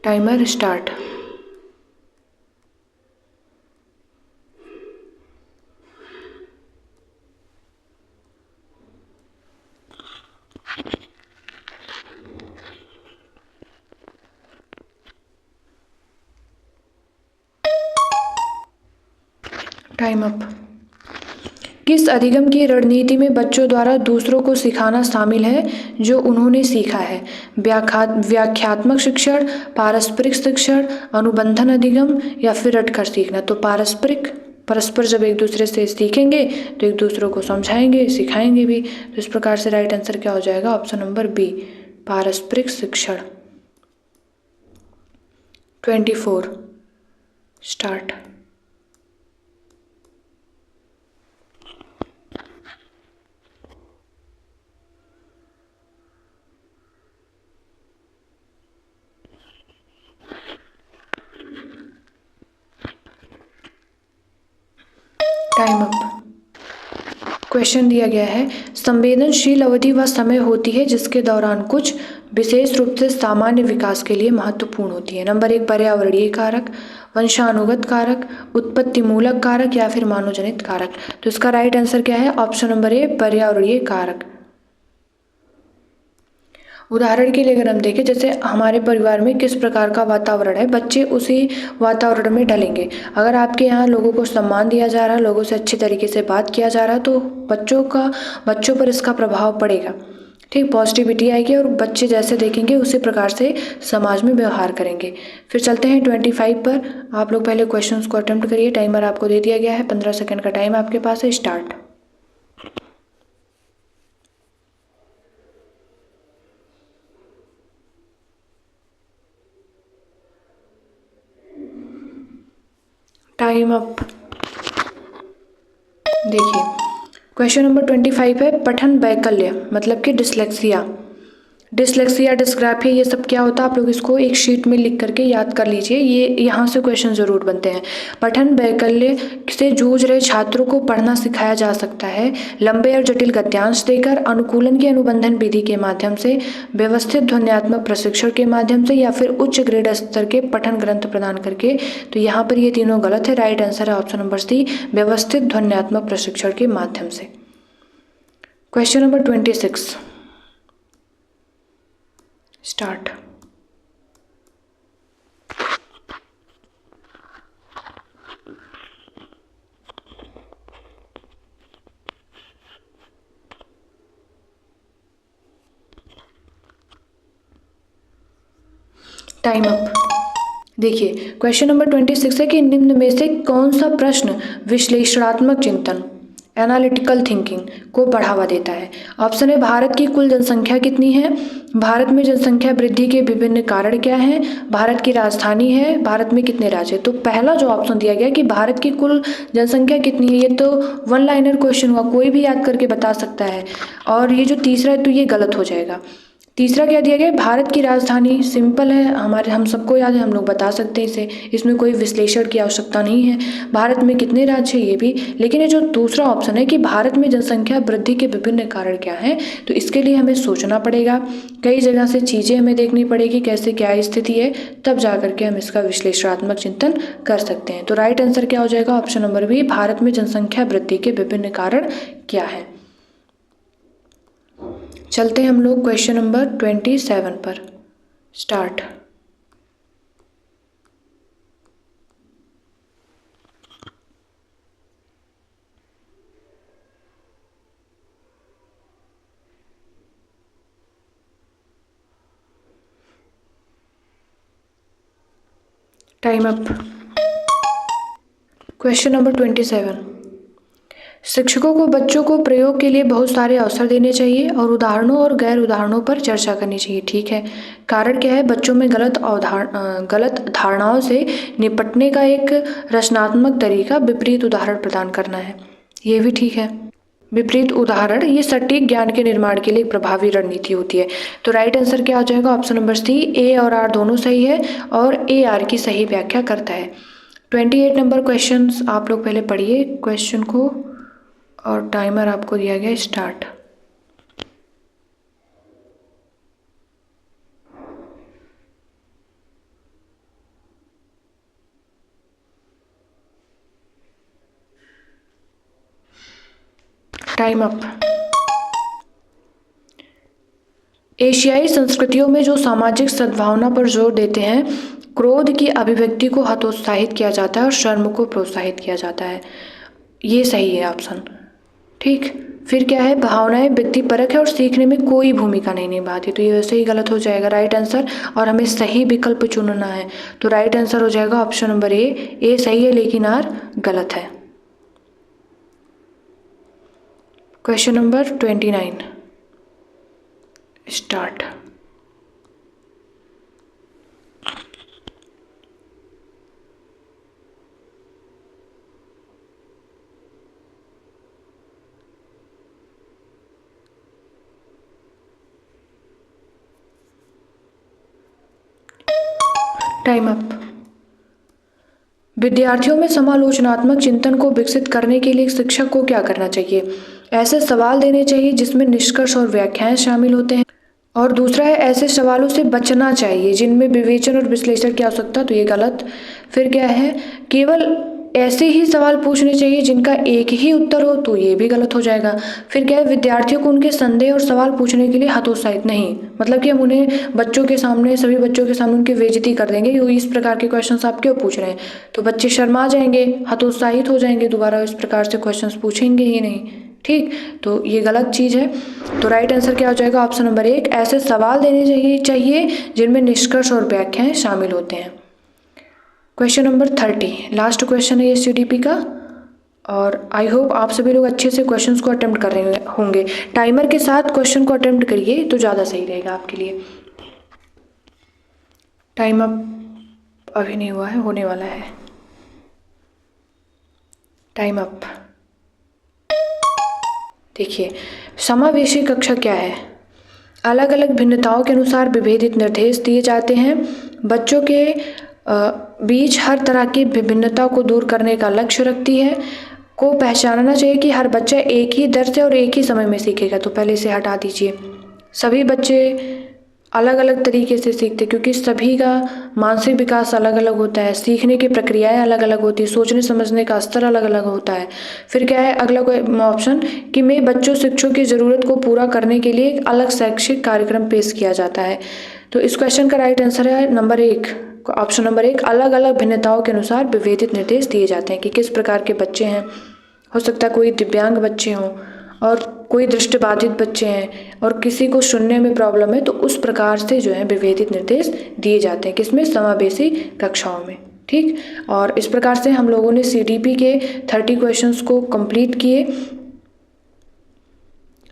Timer start. Time up. किस अधिगम की रणनीति में बच्चों द्वारा दूसरों को सिखाना शामिल है जो उन्होंने सीखा है? व्याख्यात्मक शिक्षण, पारस्परिक शिक्षण, अनुबंधन अधिगम या फिर रटकर सीखना? तो पारस्परिक, परस्पर जब एक दूसरे से सीखेंगे तो एक दूसरे को समझाएंगे, सिखाएंगे भी। तो इस प्रकार से राइट आंसर क्या हो जाएगा? ऑप्शन नंबर बी, पारस्परिक शिक्षण। 24 स्टार्ट। Time up. क्वेश्चन दिया गया है, संवेदनशील अवधि वह समय होती है जिसके दौरान कुछ विशेष रूप से सामान्य विकास के लिए महत्वपूर्ण होती है। नंबर 1 पर्यावरणीय कारक, वंशानुगत कारक, उत्पत्तिमूलक कारक या फिर मानवजनित कारक? तो इसका राइट आंसर क्या है? ऑप्शन नंबर ए, पर्यावरणीय कारक। उदाहरण के लिए अगर हम देखें, जैसे हमारे परिवार में किस प्रकार का वातावरण है, बच्चे उसी वातावरण में ढलेंगे। अगर आपके यहाँ लोगों को सम्मान दिया जा रहा है, लोगों से अच्छी तरीके से बात किया जा रहा है, तो बच्चों पर इसका प्रभाव पड़ेगा। ठीक, पॉजिटिविटी आएगी और बच्चे जैसे देखेंगे उसी प्रकार से समाज में व्यवहार करेंगे। फिर चलते हैं 25 पर। आप लोग पहले क्वेश्चंस को अटेम्प्ट करिए। टाइमर आपको दे दिया गया है, 15 सेकेंड का टाइम आपके पास है। स्टार्ट। Time up. देखिए, क्वेश्चन नंबर 25 है, पठन वैकल्य मतलब कि डिसलेक्सिया। डिसलेक्सिया, डिस्ग्राफिया, ये सब क्या होता है? आप लोग इसको एक शीट में लिख करके याद कर लीजिए, ये यहाँ से क्वेश्चन जरूर बनते हैं। पठन वैकल्य से जूझ रहे छात्रों को पढ़ना सिखाया जा सकता है लंबे और जटिल गद्यांश देकर, अनुकूलन की अनुबंधन विधि के माध्यम से, व्यवस्थित ध्वन्यात्मक प्रशिक्षण के माध्यम से या फिर उच्च ग्रेड स्तर के पठन ग्रंथ प्रदान करके। तो यहाँ पर ये तीनों गलत है। राइट आंसर है ऑप्शन नंबर सी, व्यवस्थित ध्वन्यात्मक प्रशिक्षण के माध्यम से। Question number 26 start. Time up. देखिए, क्वेश्चन नंबर 26 है कि निम्न में से कौन सा प्रश्न विश्लेषणात्मक चिंतन, एनालिटिकल थिंकिंग को बढ़ावा देता है? ऑप्शन है, भारत की कुल जनसंख्या कितनी है, भारत में जनसंख्या वृद्धि के विभिन्न कारण क्या हैं, भारत की राजधानी है, भारत में कितने राज्य? तो पहला जो ऑप्शन दिया गया कि भारत की कुल जनसंख्या कितनी है, ये तो वन लाइनर क्वेश्चन हुआ, कोई भी याद करके बता सकता है। और ये जो तीसरा है तो ये गलत हो जाएगा। तीसरा क्या दिया गया? भारत की राजधानी, सिंपल है, हम सबको याद है, हम लोग बता सकते हैं इसे, इसमें कोई विश्लेषण की आवश्यकता नहीं है। भारत में कितने राज्य है ये भी, लेकिन ये जो दूसरा ऑप्शन है कि भारत में जनसंख्या वृद्धि के विभिन्न कारण क्या हैं, तो इसके लिए हमें सोचना पड़ेगा, कई जगह से चीज़ें हमें देखनी पड़ेगी, कैसे क्या स्थिति है, तब जा करके हम इसका विश्लेषणात्मक चिंतन कर सकते हैं। तो राइट आंसर क्या हो जाएगा? ऑप्शन नंबर बी, भारत में जनसंख्या वृद्धि के विभिन्न कारण क्या है। चलते हैं हम लोग क्वेश्चन नंबर 27 पर। Start. Time up. Question number 27, शिक्षकों को बच्चों को प्रयोग के लिए बहुत सारे अवसर देने चाहिए और उदाहरणों और गैर उदाहरणों पर चर्चा करनी चाहिए। ठीक है, कारण क्या है? बच्चों में गलत धारणाओं से निपटने का एक रचनात्मक तरीका विपरीत उदाहरण प्रदान करना है। ये भी ठीक है। विपरीत उदाहरण ये सटीक ज्ञान के निर्माण के लिए एक प्रभावी रणनीति होती है। तो राइट आंसर क्या हो जाएगा? ऑप्शन नंबर सी, ए और आर दोनों सही है और ए आर की सही व्याख्या करता है। 28 नंबर क्वेश्चन आप लोग पहले पढ़िए क्वेश्चन को और टाइमर आपको दिया गया। स्टार्ट। Time up. एशियाई संस्कृतियों में जो सामाजिक सद्भावना पर जोर देते हैं, क्रोध की अभिव्यक्ति को हतोत्साहित किया जाता है और शर्म को प्रोत्साहित किया जाता है। ये सही है ऑप्शन। ठीक, फिर क्या है, भावनाएं व्यक्तिपरक है और सीखने में कोई भूमिका नहीं निभाती, तो ये वैसे ही गलत हो जाएगा राइट आंसर। और हमें सही विकल्प चुनना है, तो राइट आंसर हो जाएगा ऑप्शन नंबर ए सही है लेकिन आर गलत है। Question number 29 start. Time up. विद्यार्थियों में समालोचनात्मक चिंतन को विकसित करने के लिए शिक्षक को क्या करना चाहिए? ऐसे सवाल देने चाहिए जिसमें निष्कर्ष और व्याख्याएं शामिल होते हैं। और दूसरा है, ऐसे सवालों से बचना चाहिए जिनमें विवेचन और विश्लेषण की आवश्यकता, तो ये गलत। फिर क्या है, केवल ऐसे ही सवाल पूछने चाहिए जिनका एक ही उत्तर हो, तो ये भी गलत हो जाएगा। फिर क्या है, विद्यार्थियों को उनके संदेह और सवाल पूछने के लिए हतोत्साहित नहीं, मतलब कि हम उन्हें बच्चों के सामने, सभी बच्चों के सामने उनकी बेइज्जती कर देंगे, ये इस प्रकार के क्वेश्चंस आप क्यों पूछ रहे हैं, तो बच्चे शर्मा जाएंगे, हतोत्साहित हो जाएंगे, दोबारा इस प्रकार से क्वेश्चंस पूछेंगे ही नहीं। ठीक, तो ये गलत चीज़ है। तो राइट आंसर क्या हो जाएगा ऑप्शन नंबर 1, ऐसे सवाल देने चाहिए जिनमें निष्कर्ष और व्याख्याएं शामिल होते हैं। क्वेश्चन नंबर 30 लास्ट क्वेश्चन है ये सीडीपी का, और आई होप आप सभी लोग अच्छे से क्वेश्चंस को अटेम्प्ट कर रहे होंगे। टाइमर के साथ क्वेश्चन को अटेम्प्ट करिए तो ज़्यादा सही रहेगा आपके लिए। टाइम अप अभी नहीं हुआ है, होने वाला है। Time up. देखिए, समावेशी कक्षा क्या है? अलग अलग भिन्नताओं के अनुसार विभेदित निर्देश दिए जाते हैं। बच्चों के बीच हर तरह की विभिन्नता को दूर करने का लक्ष्य रखती है। को पहचानना चाहिए कि हर बच्चा एक ही दर से और एक ही समय में सीखेगा, तो पहले इसे हटा दीजिए। सभी बच्चे अलग अलग तरीके से सीखते, क्योंकि सभी का मानसिक विकास अलग अलग होता है, सीखने की प्रक्रियाएं अलग अलग होती है, सोचने समझने का स्तर अलग अलग होता है। फिर क्या है अगला ऑप्शन कि में बच्चों शिक्षकों की ज़रूरत को पूरा करने के लिए एक अलग शैक्षिक कार्यक्रम पेश किया जाता है। तो इस क्वेश्चन का राइट आंसर है नंबर 1, ऑप्शन नंबर 1, अलग अलग भिन्नताओं के अनुसार विभेदित निर्देश दिए जाते हैं कि किस प्रकार के बच्चे हैं। हो सकता है कोई दिव्यांग बच्चे हों और कोई दृष्टिबाधित बच्चे हैं और किसी को सुनने में प्रॉब्लम है, तो उस प्रकार से जो है विभेदित निर्देश दिए जाते हैं किसमें, समावेशी कक्षाओं में। ठीक, और इस प्रकार से हम लोगों ने सीडीपी के 30 क्वेश्चंस को कंप्लीट किए।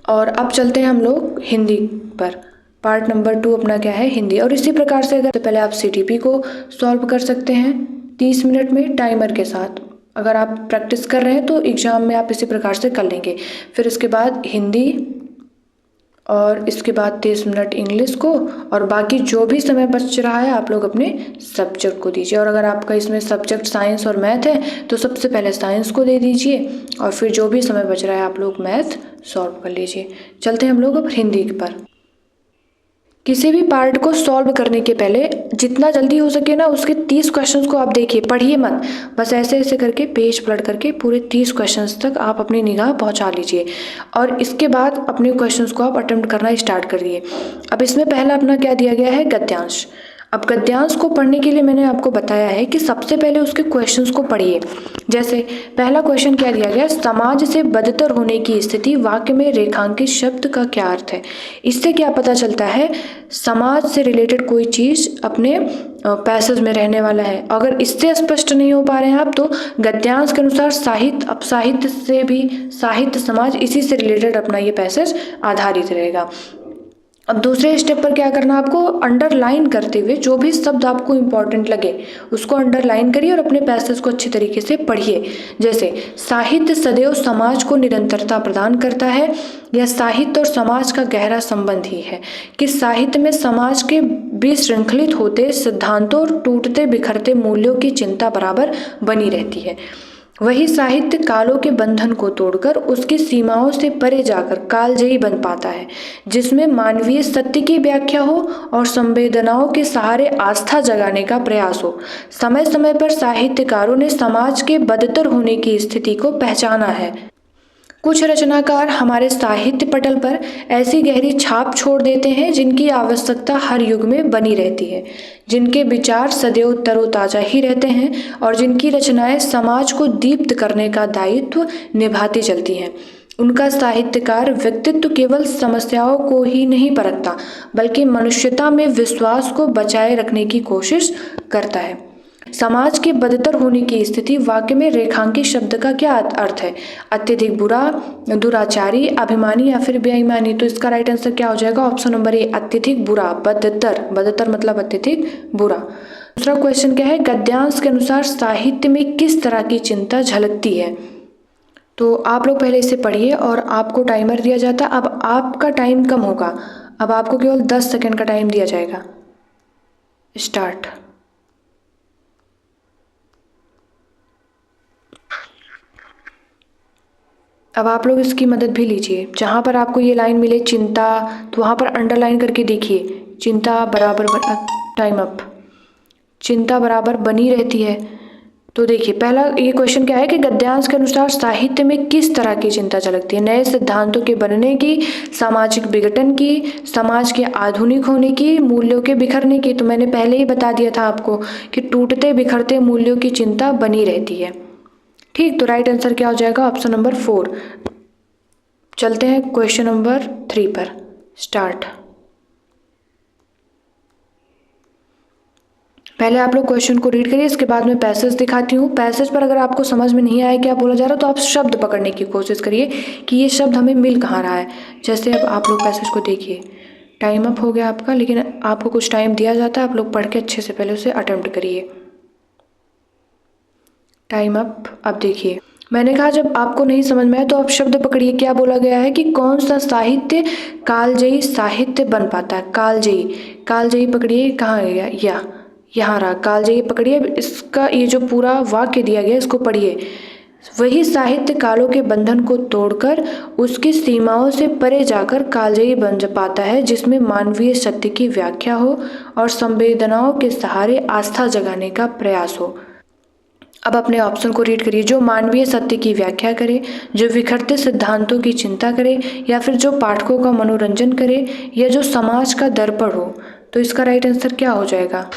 और अब चलते हैं हम लोग हिंदी पर। पार्ट नंबर 2 अपना क्या है, हिंदी। और इसी प्रकार से अगर पहले आप सीडीपी को सॉल्व कर सकते हैं 30 मिनट में टाइमर के साथ। अगर आप प्रैक्टिस कर रहे हैं तो एग्ज़ाम में आप इसी प्रकार से कर लेंगे। फिर इसके बाद हिंदी और इसके बाद 30 मिनट इंग्लिश को, और बाकी जो भी समय बच रहा है आप लोग अपने सब्जेक्ट को दीजिए। और अगर आपका इसमें सब्जेक्ट साइंस और मैथ है तो सबसे पहले साइंस को दे दीजिए, और फिर जो भी समय बच रहा है आप लोग मैथ सॉल्व कर लीजिए। चलते हैं हम लोग अब हिंदी पर। किसी भी पार्ट को सॉल्व करने के पहले जितना जल्दी हो सके ना उसके 30 क्वेश्चंस को आप देखिए, पढ़िए मत, बस ऐसे ऐसे करके पेज पलट करके पूरे 30 क्वेश्चंस तक आप अपनी निगाह पहुंचा लीजिए, और इसके बाद अपने क्वेश्चंस को आप अटेम्प्ट करना स्टार्ट करिए। अब इसमें पहला अपना क्या दिया गया है, गद्यांश। अब गद्यांश को पढ़ने के लिए मैंने आपको बताया है कि सबसे पहले उसके क्वेश्चंस को पढ़िए। जैसे पहला क्वेश्चन क्या दिया गया, समाज से बदतर होने की स्थिति वाक्य में रेखांकित शब्द का क्या अर्थ है। इससे क्या पता चलता है, समाज से रिलेटेड कोई चीज़ अपने पैसेज में रहने वाला है। अगर इससे स्पष्ट नहीं हो पा रहे हैं आप, तो गद्यांश के अनुसार साहित्य, अब साहित्य से भी साहित्य समाज इसी से रिलेटेड अपना ये पैसेज आधारित रहेगा। अब दूसरे स्टेप पर क्या करना, आपको अंडरलाइन करते हुए जो भी शब्द आपको इम्पोर्टेंट लगे उसको अंडरलाइन करिए और अपने पैसेज को अच्छे तरीके से पढ़िए। जैसे साहित्य सदैव समाज को निरंतरता प्रदान करता है, यह साहित्य और समाज का गहरा संबंध ही है कि साहित्य में समाज के विशृंखलित होते सिद्धांतों और टूटते बिखरते मूल्यों की चिंता बराबर बनी रहती है। वही साहित्य कालों के बंधन को तोड़कर उसकी सीमाओं से परे जाकर कालजयी बन पाता है, जिसमें मानवीय सत्य की व्याख्या हो और संवेदनाओं के सहारे आस्था जगाने का प्रयास हो। समय समय पर साहित्यकारों ने समाज के बदतर होने की स्थिति को पहचाना है। कुछ रचनाकार हमारे साहित्य पटल पर ऐसी गहरी छाप छोड़ देते हैं जिनकी आवश्यकता हर युग में बनी रहती है, जिनके विचार सदैव तरोताजा ही रहते हैं और जिनकी रचनाएं समाज को दीप्त करने का दायित्व निभाती चलती हैं। उनका साहित्यकार व्यक्तित्व केवल समस्याओं को ही नहीं परखता बल्कि मनुष्यता में विश्वास को बचाए रखने की कोशिश करता है। समाज के बदतर होने की स्थिति वाक्य में रेखांकित शब्द का क्या अर्थ है? अत्यधिक बुरा, दुराचारी, अभिमानी या फिर बेईमानी। तो इसका राइट आंसर क्या हो जाएगा? ऑप्शन नंबर ए, अत्यधिक बुरा, बदतर। बदतर मतलब अत्यधिक बुरा। दूसरा क्वेश्चन क्या है? गद्यांश के अनुसार साहित्य में किस तरह की चिंता झलकती है? तो आप लोग पहले इसे पढ़िए और आपको टाइमर दिया जाता है। अब आपका टाइम कम होगा, अब आपको केवल 10 सेकंड का टाइम दिया जाएगा। स्टार्ट। अब आप लोग इसकी मदद भी लीजिए। जहाँ पर आपको ये लाइन मिले चिंता, तो वहाँ पर अंडरलाइन करके देखिए, चिंता बराबर टाइम अप, चिंता बराबर बनी रहती है। तो देखिए पहला ये क्वेश्चन क्या है कि गद्यांश के अनुसार साहित्य में किस तरह की चिंता झलकती है? नए सिद्धांतों के बनने की, सामाजिक विघटन की, समाज के आधुनिक होने की, मूल्यों के बिखरने की। तो मैंने पहले ही बता दिया था आपको कि टूटते बिखरते मूल्यों की चिंता बनी रहती है। ठीक, तो राइट आंसर क्या हो जाएगा? Option number 4। चलते हैं क्वेश्चन नंबर 3 पर। स्टार्ट। पहले आप लोग क्वेश्चन को रीड करिए, इसके बाद मैं पैसेज दिखाती हूँ। पैसेज पर अगर आपको समझ में नहीं आया क्या बोला जा रहा है तो आप शब्द पकड़ने की कोशिश करिए कि ये शब्द हमें मिल कहाँ रहा है। जैसे अब आप लोग पैसेज को देखिए, टाइम अप हो गया आपका, लेकिन आपको कुछ टाइम दिया जाता है, आप लोग पढ़ के अच्छे से पहले उसे अटेम्प्ट करिए। Time up. अब देखिए मैंने कहा जब आपको नहीं समझ में आए तो आप शब्द पकड़िए। क्या बोला गया है कि कौन सा साहित्य कालजयी साहित्य बन पाता है? कालजयी, कालजयी पकड़िए, कहाँ गया? यहाँ रहा, कालजयी पकड़िए। इसका ये जो पूरा वाक्य दिया गया इसको पढ़िए। वही साहित्य कालों के बंधन को तोड़कर उसकी सीमाओं से परे जाकर कालजयी बन पाता है, जिसमें मानवीय सत्य की व्याख्या हो और संवेदनाओं के सहारे आस्था जगाने का प्रयास हो। अब अपने ऑप्शन को रीड करिए। जो मानवीय सत्य की व्याख्या करे, जो विखरते सिद्धांतों की चिंता करे, या फिर जो पाठकों का मनोरंजन करे, या जो समाज का दर्पण हो। तो इसका राइट आंसर क्या हो जाएगा?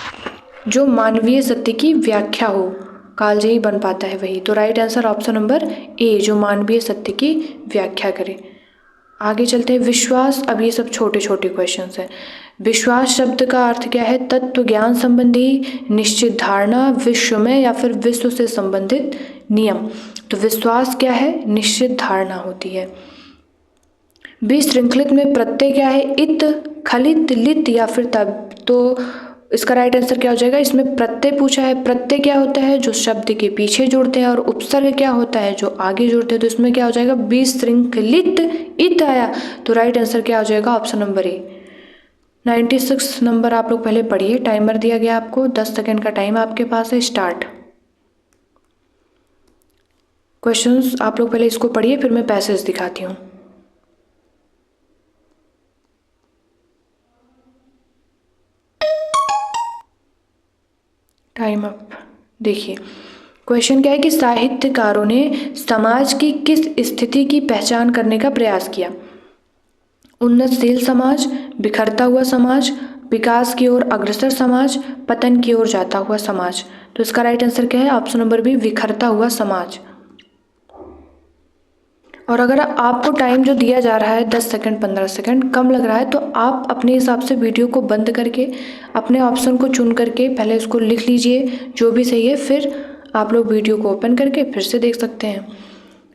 जो मानवीय सत्य की व्याख्या हो, कालजयी बन पाता है वही। तो right answer option number A, जो मानवीय सत्य की व्याख्या करे। आगे चलते हैं। विश्वास। अब ये सब छोटे छोटे क्वेश्चंस हैं। विश्वास शब्द का अर्थ क्या है? तत्व ज्ञान संबंधी निश्चित धारणा, विश्व में या फिर विश्व से संबंधित नियम। तो विश्वास क्या है? निश्चित धारणा होती है। विशृंखलित में प्रत्यय क्या है? इत, खलित, लित या फिर तब। तो इसका राइट आंसर क्या हो जाएगा? इसमें प्रत्यय पूछा है। प्रत्यय क्या होता है? जो शब्द के पीछे जुड़ते हैं, और उपसर्ग क्या होता है? जो आगे जुड़ते हैं। तो इसमें क्या हो जाएगा? विशृंखलित, इत आया। तो राइट आंसर क्या हो जाएगा? Option number A. 96 नंबर आप लोग पहले पढ़िए। टाइमर दिया गया आपको, 10 सेकेंड का टाइम आपके पास है। स्टार्ट। क्वेश्चंस आप लोग पहले इसको पढ़िए, फिर मैं पैसेज दिखाती हूँ। Time up. देखिए क्वेश्चन क्या है कि साहित्यकारों ने समाज की किस स्थिति की पहचान करने का प्रयास किया? उन्नतशील समाज, बिखरता हुआ समाज, विकास की ओर अग्रसर समाज, पतन की ओर जाता हुआ समाज। तो इसका राइट आंसर क्या है? ऑप्शन नंबर बी, बिखरता हुआ समाज। और अगर आपको टाइम जो दिया जा रहा है 10 सेकंड 15 सेकंड कम लग रहा है तो आप अपने हिसाब से वीडियो को बंद करके अपने ऑप्शन को चुन करके पहले इसको लिख लीजिए जो भी सही है, फिर आप लोग वीडियो को ओपन करके फिर से देख सकते हैं।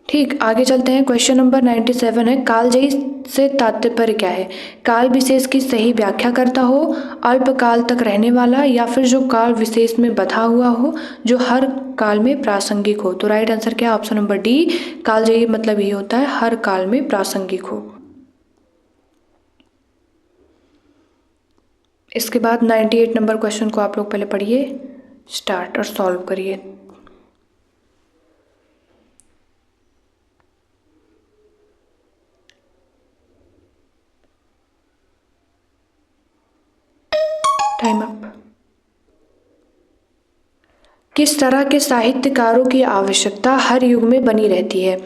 ठीक, आगे चलते हैं। क्वेश्चन नंबर 97 है, कालजयी से तात्पर्य क्या है? काल विशेष की सही व्याख्या करता हो, अल्प काल तक रहने वाला, या फिर जो काल विशेष में बधा हुआ हो, जो हर काल में प्रासंगिक हो। तो राइट आंसर क्या है? ऑप्शन नंबर डी, कालजयी मतलब ये होता है हर काल में प्रासंगिक हो। इसके बाद 98 नंबर क्वेश्चन को आप लोग पहले पढ़िए, स्टार्ट और सॉल्व करिए। Time up. किस तरह के साहित्यकारों की आवश्यकता हर युग में बनी रहती है?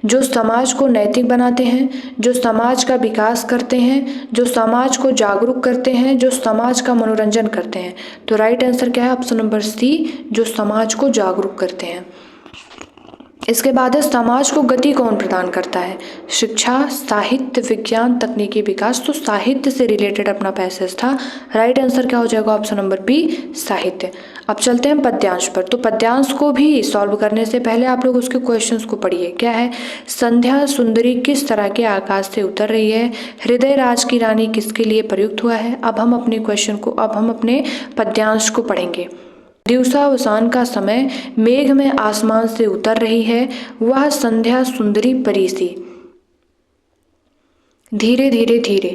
जो समाज को नैतिक बनाते हैं, जो समाज का विकास करते हैं, जो समाज को जागरूक करते हैं, जो समाज का मनोरंजन करते हैं। तो राइट आंसर क्या है? ऑप्शन नंबर सी, जो समाज को जागरूक करते हैं। इसके बाद है समाज को गति कौन प्रदान करता है? शिक्षा, साहित्य, विज्ञान, तकनीकी विकास। तो साहित्य से रिलेटेड अपना पैसेज था। राइट आंसर क्या हो जाएगा? ऑप्शन नंबर बी, साहित्य। अब चलते हैं पद्यांश पर। तो पद्यांश को भी सॉल्व करने से पहले आप लोग उसके क्वेश्चंस को पढ़िए। क्या है? संध्या सुंदरी किस तरह के आकाश से उतर रही है? हृदय राज की रानी किसके लिए प्रयुक्त हुआ है? अब हम अपने पद्यांश को पढ़ेंगे। दिवसावसान का समय, मेघ में आसमान से उतर रही है, वह संध्या सुंदरी परी सी। धीरे धीरे धीरे,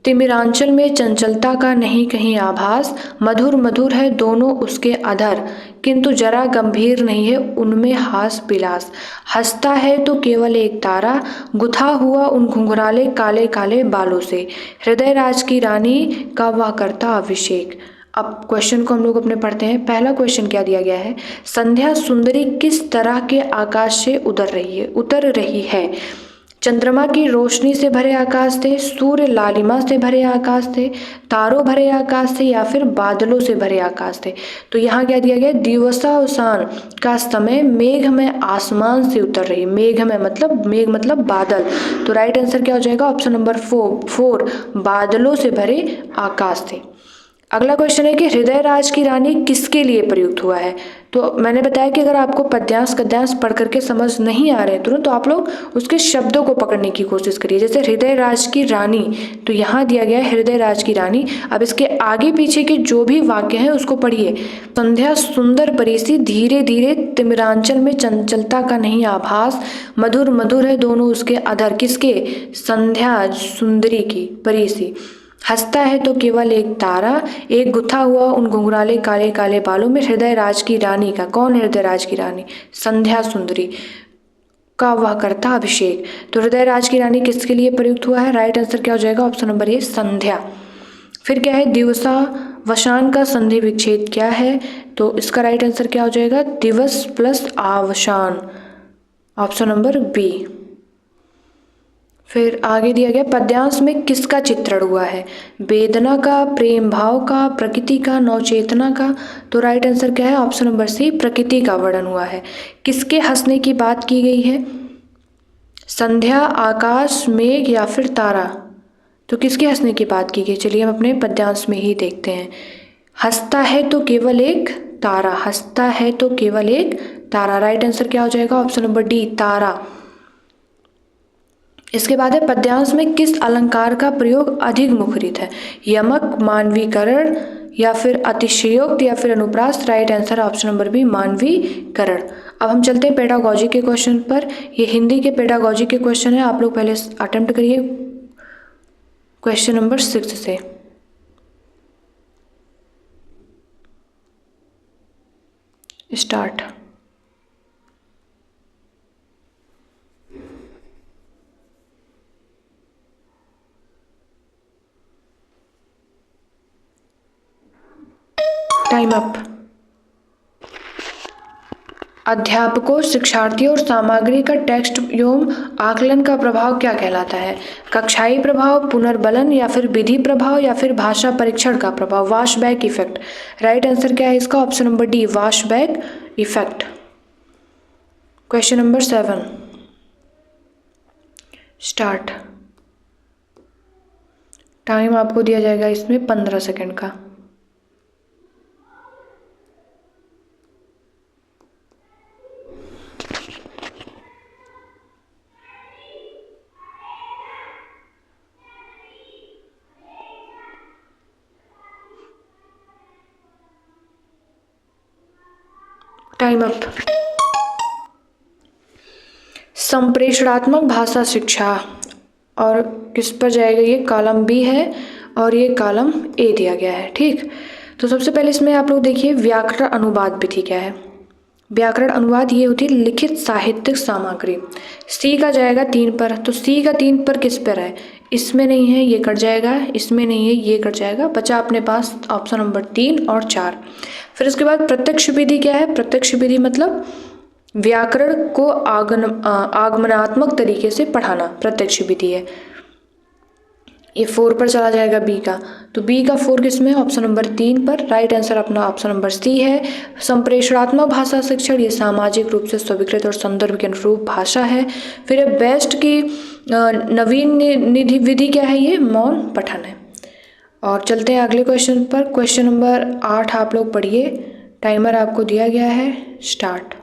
तिमिरांचल में चंचलता का नहीं कहीं आभास, मधुर मधुर है दोनों उसके अधर, किंतु जरा गंभीर नहीं है उनमें हास विलास। हंसता है तो केवल एक तारा, गुथा हुआ उन घुंघराले काले काले बालों से, हृदय राज की रानी का वह करता अभिषेक। अब क्वेश्चन को हम लोग अपने पढ़ते हैं। पहला क्वेश्चन क्या दिया गया है? संध्या सुंदरी किस तरह के आकाश से उतर रही है? चंद्रमा की रोशनी से भरे आकाश से, सूर्य लालिमा से भरे आकाश से, तारों भरे आकाश से, या फिर बादलों से भरे आकाश से। तो यहाँ क्या दिया गया? दिवसावसान का समय, मेघ में आसमान से उतर रही। मेघ मतलब बादल। तो राइट आंसर क्या हो जाएगा? ऑप्शन नंबर 4, बादलों से भरे आकाश से। अगला क्वेश्चन है कि हृदय राज की रानी किसके लिए प्रयुक्त हुआ है? तो मैंने बताया कि अगर आपको पद्यांश पढ़ करके समझ नहीं आ रहे हैं तुरंत, तो आप लोग उसके शब्दों को पकड़ने की कोशिश करिए। जैसे हृदय राज की रानी, तो यहाँ दिया गया है हृदय राज की रानी। अब इसके आगे पीछे के जो भी वाक्य हैं उसको पढ़िए। संध्या सुंदर परी सी, धीरे धीरे, तिमिरांचल में चंचलता का नहीं आभास, मधुर मधुर है दोनों उसके अधर। किसके? संध्या सुंदरी की, परी सी। हंसता है तो केवल एक तारा, एक गुथा हुआ उन घुंघराले काले काले बालों में, हृदय राज की रानी का। कौन है हृदय राज की रानी? संध्या सुंदरी का वह करता अभिषेक। तो हृदय राज की रानी किसके लिए प्रयुक्त हुआ है? राइट आंसर क्या हो जाएगा? ऑप्शन नंबर ए, संध्या। फिर क्या है? दिवसावसान का संधि विच्छेद क्या है? तो इसका राइट आंसर क्या हो जाएगा? दिवस प्लस आवसान, ऑप्शन नंबर बी। फिर आगे दिया गया पद्यांश में किसका चित्रण हुआ है? वेदना का, प्रेम भाव का, प्रकृति का, नवचेतना का। तो राइट आंसर क्या है? ऑप्शन नंबर सी, प्रकृति का वर्णन हुआ है। किसके हंसने की बात की गई है? संध्या, आकाश, मेघ या फिर तारा? तो किसके हंसने की बात की गई? चलिए हम अपने पद्यांश में ही देखते हैं। हंसता है तो केवल एक तारा, हंसता है तो केवल एक तारा। राइट आंसर क्या हो जाएगा? ऑप्शन नंबर डी, तारा। इसके बाद है पद्यांश में किस अलंकार का प्रयोग अधिक मुखरित है? यमक, मानवीकरण, या फिर अतिशयोक्त, या फिर अनुप्रास। Right answer option number B, मानवीकरण। अब हम चलते हैं पेडागोजी के क्वेश्चन पर। ये हिंदी के पेडागोजी के क्वेश्चन है, आप लोग पहले अटेम्प्ट करिए क्वेश्चन नंबर 6 से। स्टार्ट। Time up. अध्यापकों, शिक्षार्थियों और सामग्री का टेक्स्ट एवं आकलन का प्रभाव क्या कहलाता है? कक्षाई प्रभाव, पुनर्बलन, या फिर विधि प्रभाव, या फिर भाषा परीक्षण का प्रभाव, वॉशबैक इफेक्ट। राइट आंसर क्या है इसका? Option number D, washback effect. Question number 7, start. Time आपको दिया जाएगा इसमें 15 सेकेंड का। Time up. संप्रेषणात्मक भाषा शिक्षा, और किस पर जाएगा? ये कॉलम बी है और ये कॉलम ए दिया गया है। ठीक, तो सबसे पहले इसमें आप लोग देखिए व्याकरण अनुवाद विधि क्या है। व्याकरण अनुवाद ये होती है लिखित साहित्यिक सामग्री। सी का जाएगा 3 पर, तो सी का 3 पर किस पर है? इसमें नहीं है, ये कट जाएगा, इसमें नहीं है, ये कट जाएगा, बचा अपने पास ऑप्शन नंबर 3 और 4। फिर उसके बाद प्रत्यक्ष विधि क्या है? प्रत्यक्ष विधि मतलब व्याकरण को आगमनात्मक तरीके से पढ़ाना, प्रत्यक्ष विधि है। ये 4 पर चला जाएगा बी का, तो बी का 4 किस में है? ऑप्शन नंबर 3 पर। राइट आंसर अपना ऑप्शन नंबर सी है। संप्रेषणात्मक भाषा शिक्षण ये सामाजिक रूप से स्वीकृत और संदर्भ के अनुरूप भाषा है। फिर बेस्ट की नवीन निधि विधि क्या है? ये मौन पठन है। और चलते हैं अगले क्वेश्चन पर। क्वेश्चन नंबर 8 आप लोग पढ़िए। टाइमर आपको दिया गया है, स्टार्ट।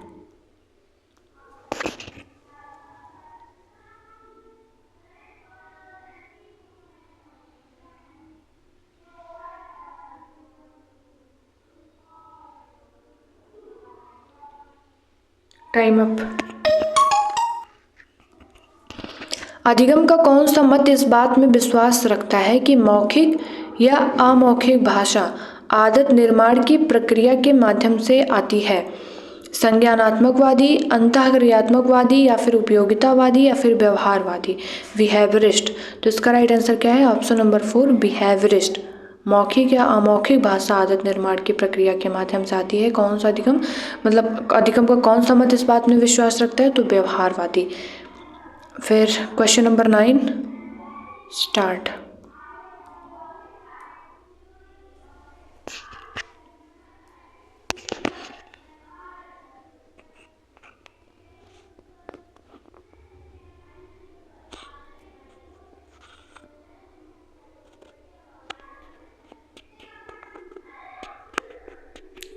Time up. अधिगम का कौन सा मत इस बात में विश्वास रखता है कि मौखिक या अमौखिक भाषा आदत निर्माण की प्रक्रिया के माध्यम से आती है? संज्ञानात्मकवादी, अंतःक्रियात्मकवादी या फिर उपयोगितावादी या फिर व्यवहारवादी? बिहेवियरिस्ट। तो इसका राइट आंसर क्या है? Option number 4 behaviourist. मौखिक या अमौखिक भाषा आदत निर्माण की प्रक्रिया के माध्यम से आती है। कौन सा अधिगम, मतलब अधिगम का कौन सा मत इस बात में विश्वास रखता है? तो व्यवहारवादी। फिर question number 9, start.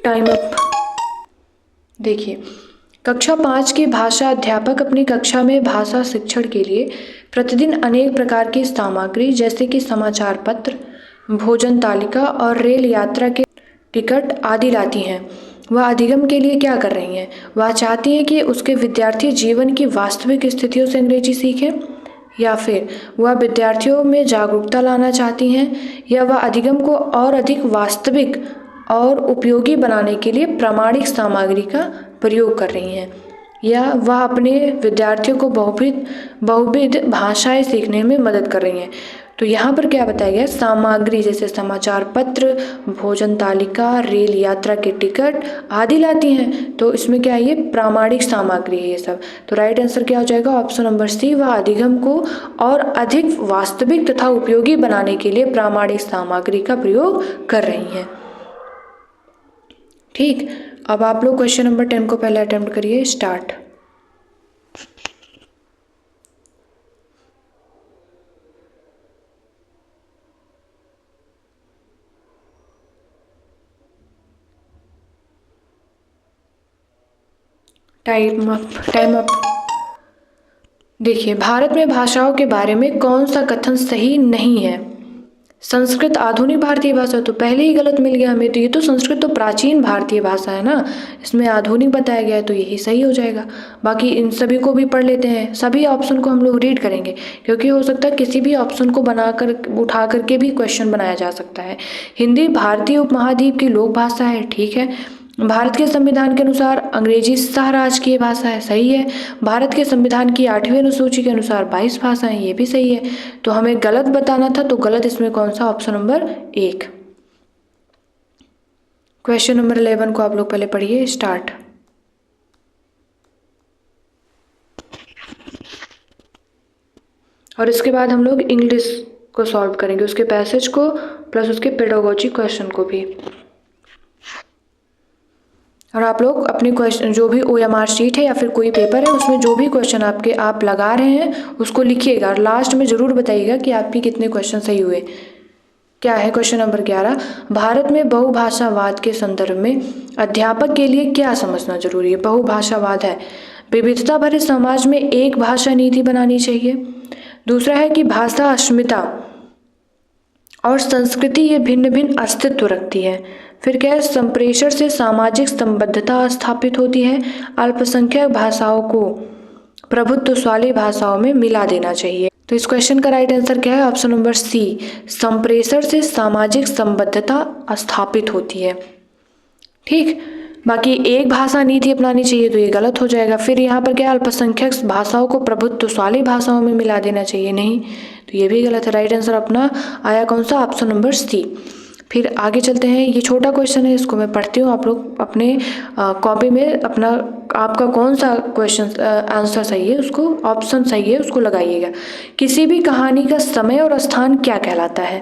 Time up. देखिए, कक्षा 5 के भाषा अध्यापक अपनी कक्षा में भाषा शिक्षण के लिए प्रतिदिन अनेक प्रकार की सामग्री जैसे कि समाचार पत्र, भोजन तालिका और रेल यात्रा के टिकट आदि लाती हैं। वह अधिगम के लिए क्या कर रही हैं? वह चाहती हैं कि उसके विद्यार्थी जीवन की वास्तविक स्थितियों से अंग्रेजी सीखें, या फिर वह विद्यार्थियों में जागरूकता लाना चाहती हैं, या वह अधिगम को और अधिक वास्तविक और उपयोगी बनाने के लिए प्रामाणिक सामग्री का प्रयोग कर रही हैं, या वह अपने विद्यार्थियों को बहुविध भाषाएं सीखने में मदद कर रही हैं। तो यहाँ पर क्या बताया गया? सामग्री जैसे समाचार पत्र, भोजन तालिका, रेल यात्रा के टिकट आदि लाती हैं। तो इसमें क्या है? ये प्रामाणिक सामग्री है ये सब। तो राइट आंसर क्या हो जाएगा? ऑप्शन नंबर सी, वह अधिगम को और अधिक वास्तविक तथा उपयोगी बनाने के लिए प्रामाणिक सामग्री का प्रयोग कर रही हैं। ठीक, अब आप लोग क्वेश्चन नंबर 10 को पहले अटेम्प्ट करिए, स्टार्ट। Time up. देखिए, भारत में भाषाओं के बारे में कौन सा कथन सही नहीं है? संस्कृत आधुनिक भारतीय भाषा, तो पहले ही गलत मिल गया हमें। तो ये तो संस्कृत तो प्राचीन भारतीय भाषा है ना, इसमें आधुनिक बताया गया है, तो यही सही हो जाएगा। बाकी इन सभी को भी पढ़ लेते हैं, सभी ऑप्शन को हम लोग रीड करेंगे, क्योंकि हो सकता है किसी भी ऑप्शन को बनाकर उठा करके भी क्वेश्चन बनाया जा सकता है। हिंदी भारतीय उपमहाद्वीप की लोक भाषा है, ठीक है। भारत के संविधान के अनुसार अंग्रेजी सहराजकीय भाषा है, सही है। भारत के संविधान की 8वीं अनुसूची के अनुसार 22 भाषाएं, ये भी सही है। तो हमें गलत बताना था, तो गलत इसमें कौन सा? Option number 1। क्वेश्चन नंबर 11 को आप लोग पहले पढ़िए, स्टार्ट। और इसके बाद हम लोग इंग्लिश को सॉल्व करेंगे, उसके पैसेज को प्लस उसके पेडागोजी क्वेश्चन को भी। और आप लोग अपने क्वेश्चन जो भी OMR शीट है या फिर कोई पेपर है, उसमें जो भी क्वेश्चन आप लगा रहे हैं उसको लिखिएगा, और लास्ट में ज़रूर बताइएगा कि आपके कितने क्वेश्चन सही हुए। क्या है क्वेश्चन नंबर 11? भारत में बहुभाषावाद के संदर्भ में अध्यापक के लिए क्या समझना जरूरी है? बहुभाषावाद है, विविधता भरे समाज में एक भाषा नीति बनानी चाहिए। दूसरा है कि भाषा अस्मिता और संस्कृति ये भिन्न भिन्न अस्तित्व रखती है। फिर क्या है? संप्रेषण से सामाजिक संबद्धता स्थापित होती है। अल्पसंख्यक भाषाओं को प्रभुत्वशाली भाषाओं में मिला देना चाहिए। तो इस क्वेश्चन का राइट आंसर क्या है? ऑप्शन नंबर सी, संप्रेषण से सामाजिक संबद्धता स्थापित होती है। ठीक, बाकी एक भाषा नीति अपनानी चाहिए, तो ये गलत हो जाएगा। फिर यहाँ पर क्या? अल्पसंख्यक भाषाओं को प्रभुत्वशाली भाषाओं में मिला देना चाहिए, नहीं, तो ये भी गलत है। राइट आंसर अपना आया कौन सा? Option number C. फिर आगे चलते हैं, ये छोटा क्वेश्चन है, इसको मैं पढ़ती हूँ, आप लोग अपने कॉपी में अपना आपका कौन सा क्वेश्चन आंसर सही है उसको, ऑप्शन सही है उसको लगाइएगा। किसी भी कहानी का समय और स्थान क्या कहलाता है?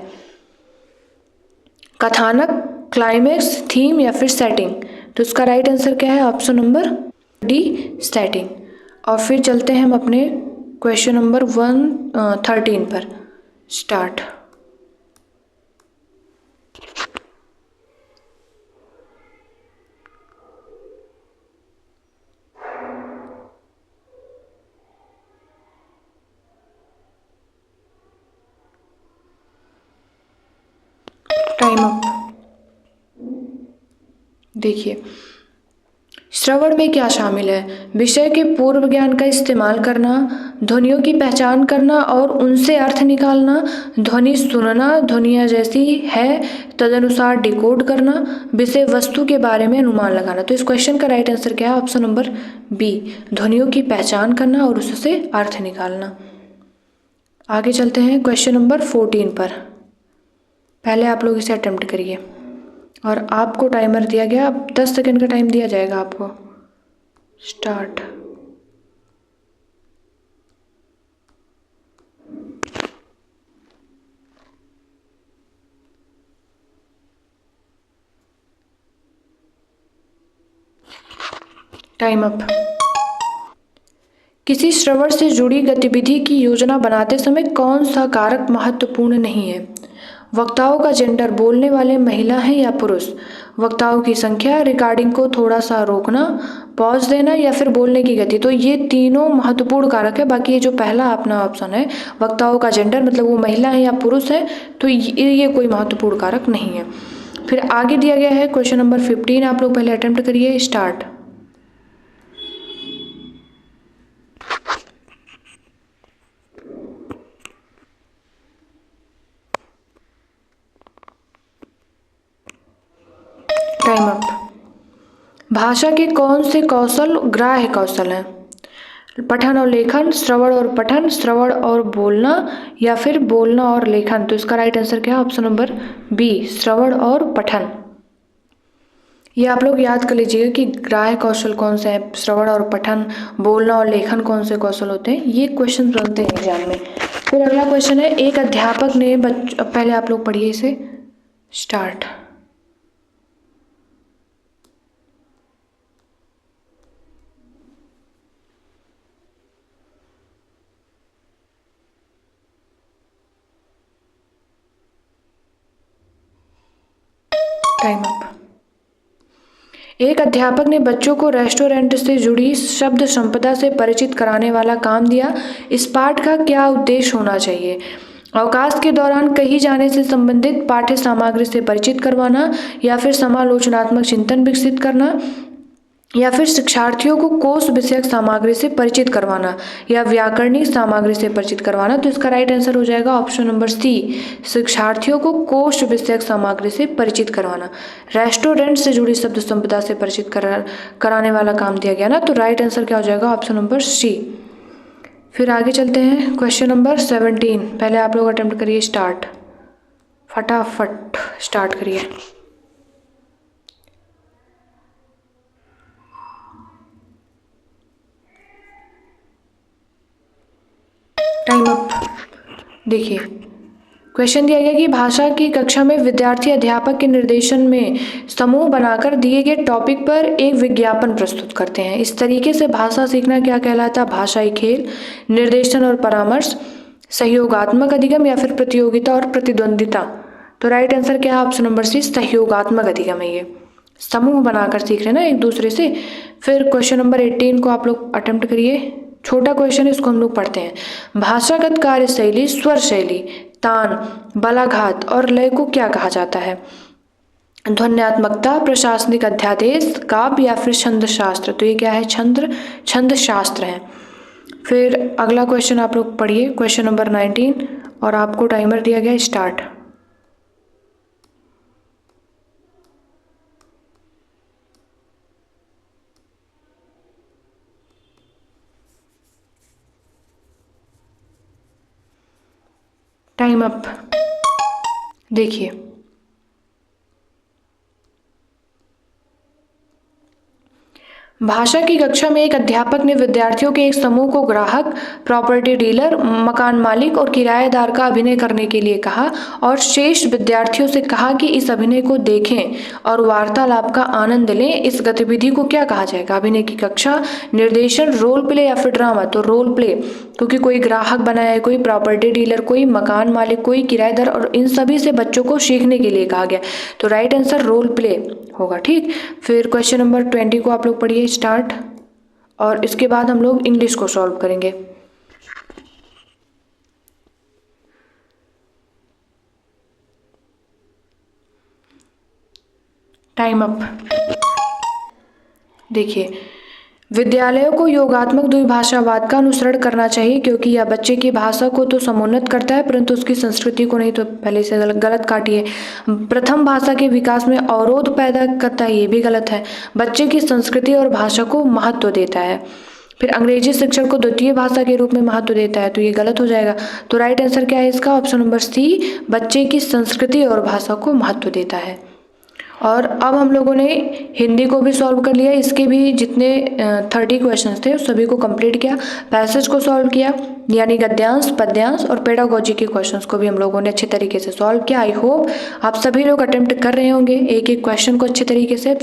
कथानक, क्लाइमेक्स, थीम या फिर सेटिंग? तो इसका राइट आंसर क्या है? Option number D, setting. और फिर चलते हैं हम अपने क्वेश्चन नंबर 113 पर। स्टार्ट। Time up. देखिए, श्रवण में क्या शामिल है? विषय के पूर्व ज्ञान का इस्तेमाल करना, ध्वनियों की पहचान करना और उनसे अर्थ निकालना, ध्वनि सुनना, ध्वनियाँ जैसी है तदनुसार डिकोड करना, विषय वस्तु के बारे में अनुमान लगाना। तो इस क्वेश्चन का राइट आंसर क्या है? ऑप्शन नंबर बी, ध्वनियों की पहचान करना और उससे अर्थ निकालना। आगे चलते हैं क्वेश्चन नंबर 14 पर। पहले आप लोग इसे अटेम्प्ट करिए और आपको टाइमर दिया गया, अब 10 सेकंड का टाइम दिया जाएगा आपको। स्टार्ट। Time up. किसी श्रवण से जुड़ी गतिविधि की योजना बनाते समय कौन सा कारक महत्वपूर्ण नहीं है? वक्ताओं का जेंडर, बोलने वाले महिला हैं या पुरुष, वक्ताओं की संख्या, रिकॉर्डिंग को थोड़ा सा रोकना, पॉज देना या फिर बोलने की गति। तो ये तीनों महत्वपूर्ण कारक है। बाकी ये जो पहला अपना ऑप्शन है, वक्ताओं का जेंडर मतलब वो महिला है या पुरुष है, तो ये कोई महत्वपूर्ण कारक नहीं है। फिर आगे दिया गया है क्वेश्चन नंबर 15, आप लोग पहले अटेम्प्ट करिए। स्टार्ट। Time up. भाषा के कौन से कौशल ग्राह्य कौशल हैं? पठन और लेखन, श्रवण और पठन, श्रवण और बोलना या फिर बोलना और लेखन? तो इसका राइट आंसर क्या है? ऑप्शन नंबर बी, श्रवण और पठन। ये आप लोग याद कर लीजिएगा कि ग्राह्य कौशल कौन से हैं, श्रवण और पठन, बोलना और लेखन कौन से कौशल होते हैं। ये क्वेश्चन बनते हैं एग्जाम में। फिर अगला क्वेश्चन है, एक अध्यापक ने पहले आप लोग पढ़िए इसे। स्टार्ट। Time up. एक अध्यापक ने बच्चों को रेस्टोरेंट से जुड़ी शब्द संपदा से परिचित कराने वाला काम दिया। इस पाठ का क्या उद्देश्य होना चाहिए? अवकाश के दौरान कही जाने से संबंधित पाठ्य सामग्री से परिचित करवाना या फिर समालोचनात्मक चिंतन विकसित करना या फिर शिक्षार्थियों को कोश विषयक सामग्री से परिचित करवाना या व्याकरणिक सामग्री से परिचित करवाना। तो इसका राइट आंसर हो जाएगा ऑप्शन नंबर सी, शिक्षार्थियों को कोश विषयक सामग्री से परिचित करवाना। रेस्टोरेंट से जुड़ी शब्द संपदा से परिचित कराने वाला काम दिया गया ना, तो राइट आंसर क्या हो जाएगा? Option number C. फिर आगे चलते हैं क्वेश्चन नंबर 17, पहले आप लोग अटेम्प्ट करिए। स्टार्ट। फटाफट स्टार्ट करिए। Time up. देखिए, क्वेश्चन दिया गया कि भाषा की कक्षा में विद्यार्थी अध्यापक के निर्देशन में समूह बनाकर दिए गए टॉपिक पर एक विज्ञापन प्रस्तुत करते हैं। इस तरीके से भाषा सीखना क्या कहलाता है? भाषाई खेल, निर्देशन और परामर्श, सहयोगात्मक अधिगम या फिर प्रतियोगिता और प्रतिद्वंदिता? तो राइट आंसर क्या है? ऑप्शन नंबर सी, सहयोगात्मक अधिगम है। ये समूह बनाकर सीख रहे हैं ना एक दूसरे से। फिर क्वेश्चन नंबर 18 को आप लोग अटेम्प्ट करिए। छोटा क्वेश्चन है, इसको हम लोग पढ़ते हैं। भाषागत कार्य शैली, स्वर शैली, तान, बलाघात और लय को क्या कहा जाता है? ध्वन्यात्मकता, प्रशासनिक अध्यादेश, काव्य या फिर छंद शास्त्र? तो ये क्या है? छंद शास्त्र है। फिर अगला क्वेश्चन आप लोग पढ़िए, क्वेश्चन नंबर 19, और आपको टाइमर दिया गया। स्टार्ट। Time up. देखिए, भाषा की कक्षा में एक अध्यापक ने विद्यार्थियों के एक समूह को ग्राहक, प्रॉपर्टी डीलर, मकान मालिक और किराएदार का अभिनय करने के लिए कहा और शेष विद्यार्थियों से कहा कि इस अभिनय को देखें और वार्तालाप का आनंद लें। इस गतिविधि को क्या कहा जाएगा? अभिनय की कक्षा, निर्देशन, रोल प्ले या फिर ड्रामा? तो रोल प्ले, क्योंकि कोई ग्राहक बनाया है, कोई प्रॉपर्टी डीलर, कोई मकान मालिक, कोई किराएदार और इन सभी से बच्चों को सीखने के लिए कहा गया। तो राइट आंसर रोल प्ले होगा। ठीक, फिर क्वेश्चन नंबर 20 को आप लोग पढ़िए स्टार्ट, और इसके बाद हम लोग इंग्लिश को सॉल्व करेंगे। Time up. देखिए, विद्यालयों को योगात्मक द्विभाषावाद का अनुसरण करना चाहिए क्योंकि यह बच्चे की भाषा को तो समुन्नत करता है परंतु उसकी संस्कृति को नहीं। तो पहले से गलत काटिए। प्रथम भाषा के विकास में अवरोध पैदा करता है, ये भी गलत है। बच्चे की संस्कृति और भाषा को महत्व देता है। फिर अंग्रेजी शिक्षण को द्वितीय भाषा के रूप में महत्व देता है, तो ये गलत हो जाएगा। तो राइट आंसर क्या है इसका? ऑप्शन नंबर सी, बच्चे की संस्कृति और भाषा को महत्व देता है। और अब हम लोगों ने हिंदी को भी सॉल्व कर लिया। इसके भी जितने 30 क्वेश्चंस थे उस सभी को कंप्लीट किया, पैसेज को सॉल्व किया, यानी गद्यांश, पद्यांश और पेडागोजी के क्वेश्चंस को भी हम लोगों ने अच्छे तरीके से सॉल्व किया। आई होप आप सभी लोग अटेम्प्ट कर रहे होंगे एक एक क्वेश्चन को अच्छे तरीके से।